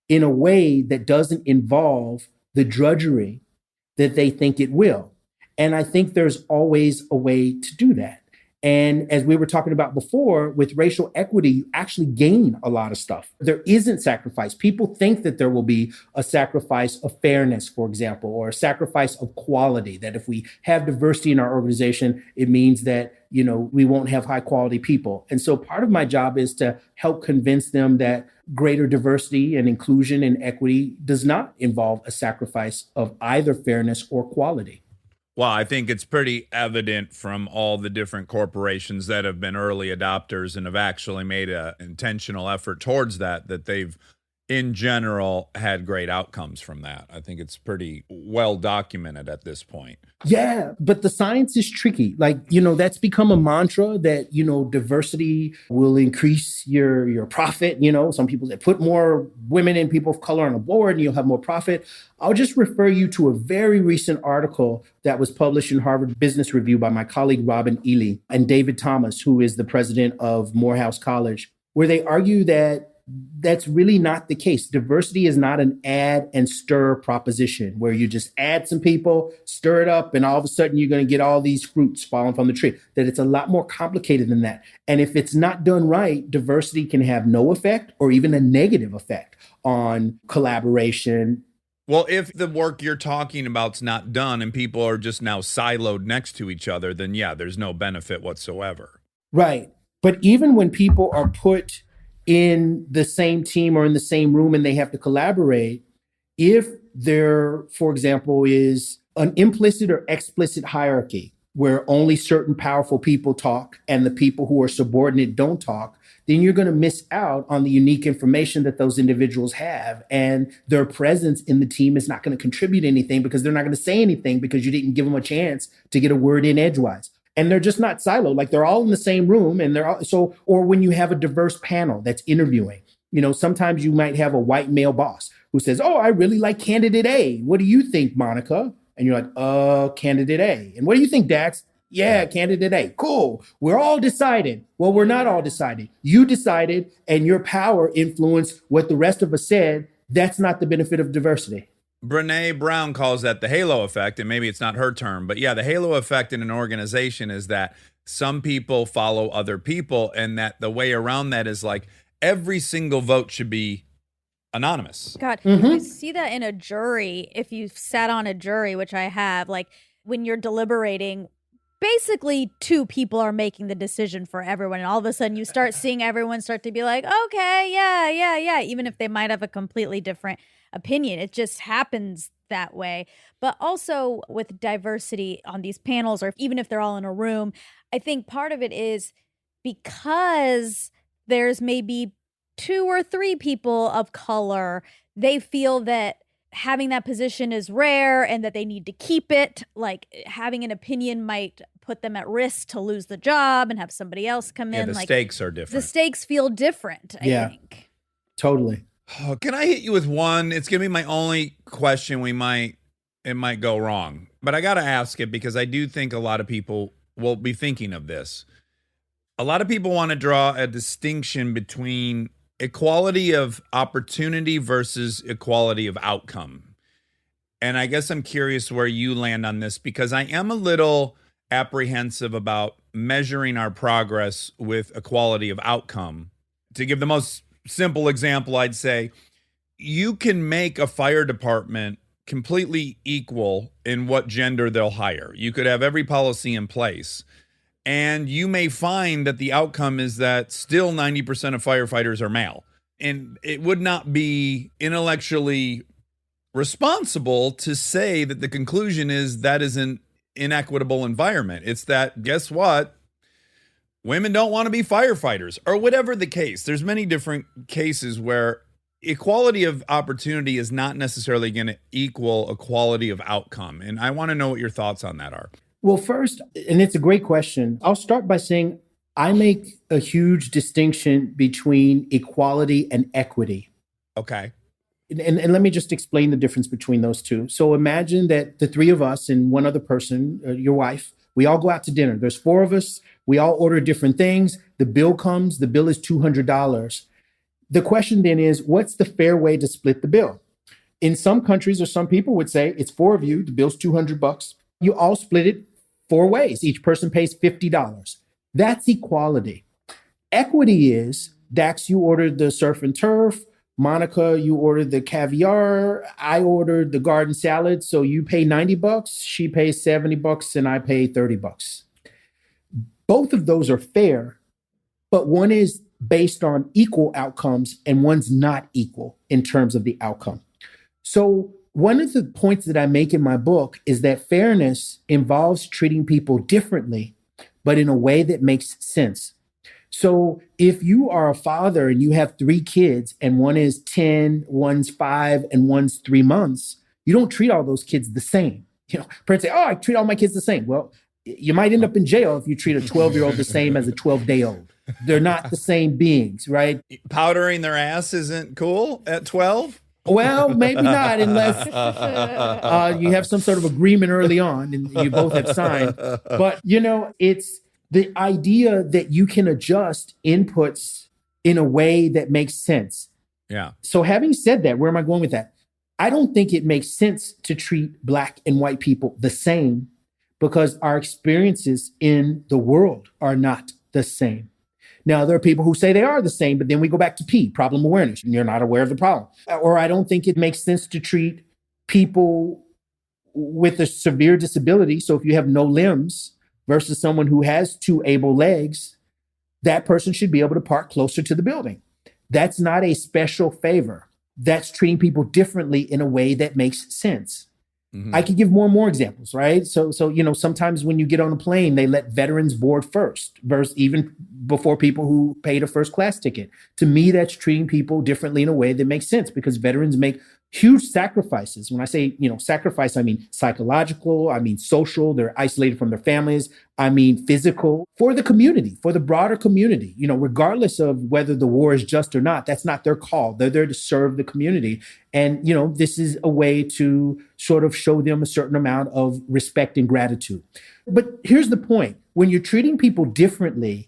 in a way that doesn't involve the drudgery that they think it will. And I think there's always a way to do that. And as we were talking about before, with racial equity, you actually gain a lot of stuff. There isn't sacrifice. People think that there will be a sacrifice of fairness, for example, or a sacrifice of quality, that if we have diversity in our organization, it means that, we won't have high quality people. And so part of my job is to help convince them that greater diversity and inclusion and equity does not involve a sacrifice of either fairness or quality. Well, I think it's pretty evident from all the different corporations that have been early adopters and have actually made an intentional effort towards that they've, in general, had great outcomes from that. I think it's pretty well documented at this point. Yeah, but the science is tricky. That's become a mantra that, diversity will increase your profit. Some people say put more women and people of color on a board and you'll have more profit. I'll just refer you to a very recent article that was published in Harvard Business Review by my colleague Robin Ely and David Thomas, who is the president of Morehouse College, where they argue that that's really not the case. Diversity is not an add and stir proposition where you just add some people, stir it up, and all of a sudden you're going to get all these fruits falling from the tree. That it's a lot more complicated than that. And if it's not done right, diversity can have no effect or even a negative effect on collaboration. Well, if the work you're talking about's not done and people are just now siloed next to each other, then yeah, there's no benefit whatsoever. Right. But even when people are put in the same team or in the same room and they have to collaborate, if there, for example, is an implicit or explicit hierarchy where only certain powerful people talk and the people who are subordinate don't talk, then you're going to miss out on the unique information that those individuals have. And their presence in the team is not going to contribute anything because they're not going to say anything because you didn't give them a chance to get a word in edgewise. And they're just not siloed. Like they're all in the same room and they're all, so, or when you have a diverse panel that's interviewing, sometimes you might have a white male boss who says, "Oh, I really like candidate A. What do you think, Monica?" And you're like, candidate A. "And what do you think, Dax?" "Yeah, candidate A." "Cool. We're all decided." Well, we're not all decided. You decided and your power influenced what the rest of us said. That's not the benefit of diversity. Brene Brown calls that the halo effect, and maybe it's not her term, but yeah, the halo effect in an organization is that some people follow other people, and that the way around that is like every single vote should be anonymous. God, you see that in a jury. If you've sat on a jury, which I have, like when you're deliberating, basically two people are making the decision for everyone. And all of a sudden you start seeing everyone start to be like, okay, yeah. Even if they might have a completely different opinion. It just happens that way. But also with diversity on these panels, or even if they're all in a room, I think part of it is because there's maybe 2 or 3 people of color, they feel that having that position is rare and that they need to keep it. Like having an opinion might put them at risk to lose the job and have somebody else come in. The like stakes are the different. stakes feel different, I think. Totally. Oh, can I hit you with one? It's going to be my only question. It might go wrong, but I got to ask it because I do think a lot of people will be thinking of this. A lot of people want to draw a distinction between equality of opportunity versus equality of outcome. And I guess I'm curious where you land on this, because I am a little apprehensive about measuring our progress with equality of outcome. To give the most simple example, I'd say you can make a fire department completely equal in what gender they'll hire. You could have every policy in place, and you may find that the outcome is that still 90% of firefighters are male. And it would not be intellectually responsible to say that the conclusion is that is an inequitable environment. It's that, guess what? Women don't want to be firefighters, or whatever the case. There's many different cases where equality of opportunity is not necessarily going to equal equality of outcome. And I want to know what your thoughts on that are. Well, first, and it's a great question, I'll start by saying I make a huge distinction between equality and equity. Okay. And let me just explain the difference between those two. So imagine that the three of us and one other person, your wife, we all go out to dinner. There's four of us. We all order different things. The bill comes. The bill is $200. The question then is, what's the fair way to split the bill? In some countries, or some people would say, it's four of you. The bill's $200. You all split it four ways. Each person pays $50. That's equality. Equity is, Dax, you ordered the surf and turf. Monica, you ordered the caviar. I ordered the garden salad. So you pay $90, she pays $70, and I pay $30. Both of those are fair, but one is based on equal outcomes and one's not equal in terms of the outcome. So one of the points that I make in my book is that fairness involves treating people differently, but in a way that makes sense. So if you are a father and you have three kids and one is 10, one's 5, and one's 3 months, you don't treat all those kids the same. Parents say, oh, I treat all my kids the same. Well, you might end up in jail if you treat a 12-year-old the same as a 12-day-old. They're not the same beings, right? Powdering their ass isn't cool at 12? Well, maybe not unless you have some sort of agreement early on and you both have signed. But, it's the idea that you can adjust inputs in a way that makes sense. Yeah. So having said that, where am I going with that? I don't think it makes sense to treat Black and white people the same because our experiences in the world are not the same. Now, there are people who say they are the same, but then we go back to P, problem awareness, and you're not aware of the problem. Or I don't think it makes sense to treat people with a severe disability. So if you have no limbs versus someone who has 2 able legs, that person should be able to park closer to the building. That's not a special favor. That's treating people differently in a way that makes sense. Mm-hmm. I could give more and more examples, right? So sometimes when you get on a plane, they let veterans board first, versus even before people who paid a first class ticket. To me, that's treating people differently in a way that makes sense because veterans make huge sacrifices. When I say, sacrifice, I mean psychological, I mean social, they're isolated from their families, I mean physical, for the community, for the broader community, regardless of whether the war is just or not, that's not their call. They're there to serve the community. And, this is a way to sort of show them a certain amount of respect and gratitude. But here's the point. When you're treating people differently,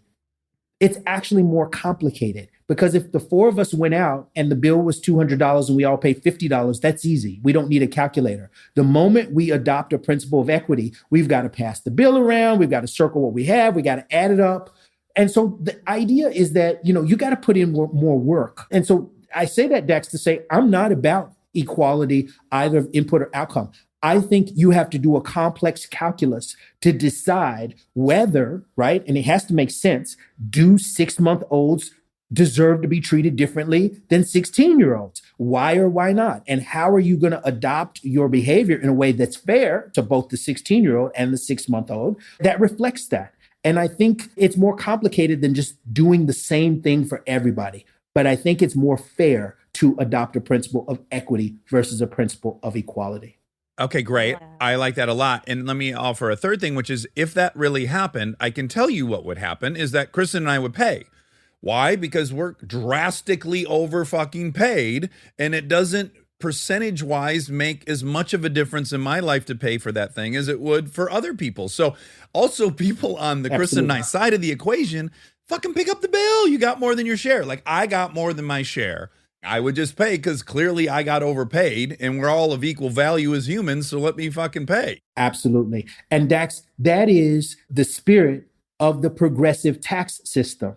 it's actually more complicated. Because if the 4 of us went out and the bill was $200 and we all paid $50, that's easy. We don't need a calculator. The moment we adopt a principle of equity, we've got to pass the bill around. We've got to circle what we have. We got to add it up. And so the idea is that, you got to put in more work. And so I say that, Dax, to say I'm not about equality, either of input or outcome. I think you have to do a complex calculus to decide whether, right, and it has to make sense, do 6-month-olds deserve to be treated differently than 16-year-olds? Why or why not? And how are you going to adopt your behavior in a way that's fair to both the 16-year-old and the 6-month-old that reflects that? And I think it's more complicated than just doing the same thing for everybody. But I think it's more fair to adopt a principle of equity versus a principle of equality. Okay, great. I like that a lot. And let me offer a third thing, which is if that really happened, I can tell you what would happen is that Kristen and I would pay. Why? Because we're drastically over fucking paid, and it doesn't percentage wise make as much of a difference in my life to pay for that thing as it would for other people. So also people on the Kristen and I side of the equation, fucking pick up the bill. You got more than your share. Like I got more than my share. I would just pay because clearly I got overpaid and we're all of equal value as humans. So let me fucking pay. Absolutely. And Dax, that is the spirit of the progressive tax system.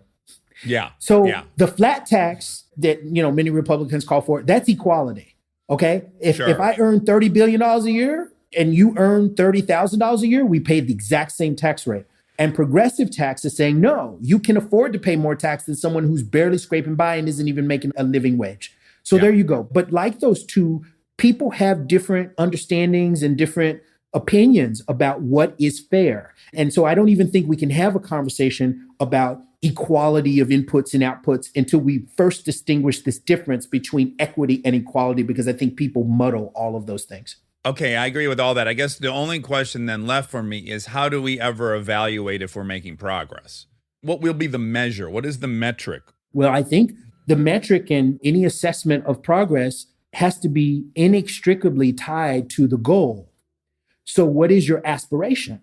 Yeah. So the flat tax that, many Republicans call for, that's equality. Okay. If I earn $30 billion a year and you earn $30,000 a year, we pay the exact same tax rate. And progressive tax is saying, no, you can afford to pay more tax than someone who's barely scraping by and isn't even making a living wage. So there you go. But like those two, people have different understandings and different opinions about what is fair. And so I don't even think we can have a conversation about equality of inputs and outputs until we first distinguish this difference between equity and equality, because I think people muddle all of those things. Okay, I agree with all that. I guess the only question then left for me is how do we ever evaluate if we're making progress? What will be the measure? What is the metric? Well, I think the metric in any assessment of progress has to be inextricably tied to the goal. So what is your aspiration?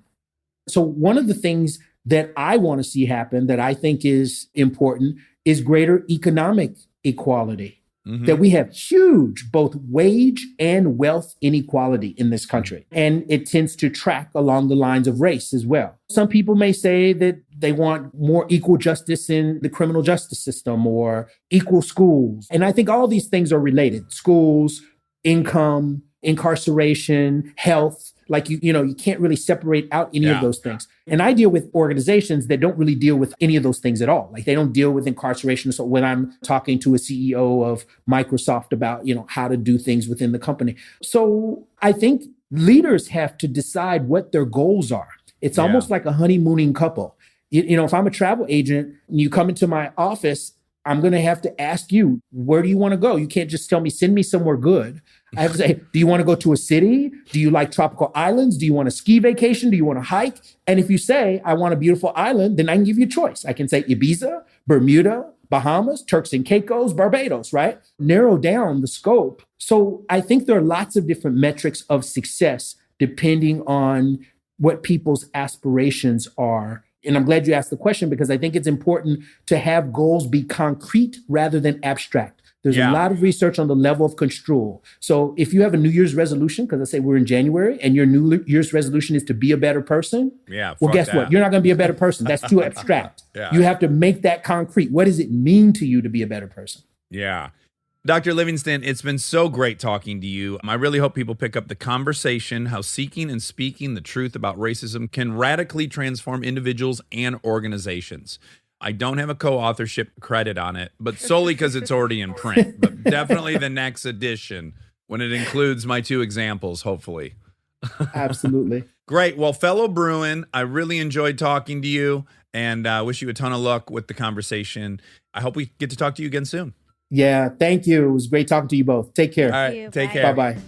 So one of the things that I want to see happen that I think is important is greater economic equality. Mm-hmm. That we have huge both wage and wealth inequality in this country. And it tends to track along the lines of race as well. Some people may say that they want more equal justice in the criminal justice system or equal schools. And I think all these things are related. Schools, income, incarceration, health. Like, you can't really separate out any of those things. And I deal with organizations that don't really deal with any of those things at all. Like they don't deal with incarceration. So when I'm talking to a CEO of Microsoft about, how to do things within the company. So I think leaders have to decide what their goals are. It's almost like a honeymooning couple. If I'm a travel agent and you come into my office, I'm going to have to ask you, where do you want to go? You can't just tell me, send me somewhere good. I have to say, do you want to go to a city? Do you like tropical islands? Do you want a ski vacation? Do you want to hike? And if you say, I want a beautiful island, then I can give you a choice. I can say Ibiza, Bermuda, Bahamas, Turks and Caicos, Barbados, right? Narrow down the scope. So I think there are lots of different metrics of success depending on what people's aspirations are. And I'm glad you asked the question because I think it's important to have goals be concrete rather than abstract. There's a lot of research on the level of construal. So if you have a New Year's resolution, because I say we're in January, and your New Year's resolution is to be a better person, well, guess what? You're not going to be a better person. That's too abstract. You have to make that concrete. What does it mean to you to be a better person? Yeah. Dr. Livingston, it's been so great talking to you. I really hope people pick up the conversation, how seeking and speaking the truth about racism can radically transform individuals and organizations. I don't have a co-authorship credit on it, but solely because it's already in print. But definitely the next edition when it includes my two examples, hopefully. Absolutely. Great. Well, fellow Bruin, I really enjoyed talking to you and wish you a ton of luck with the conversation. I hope we get to talk to you again soon. Yeah, thank you. It was great talking to you both. Take care. All right, take care. Bye-bye.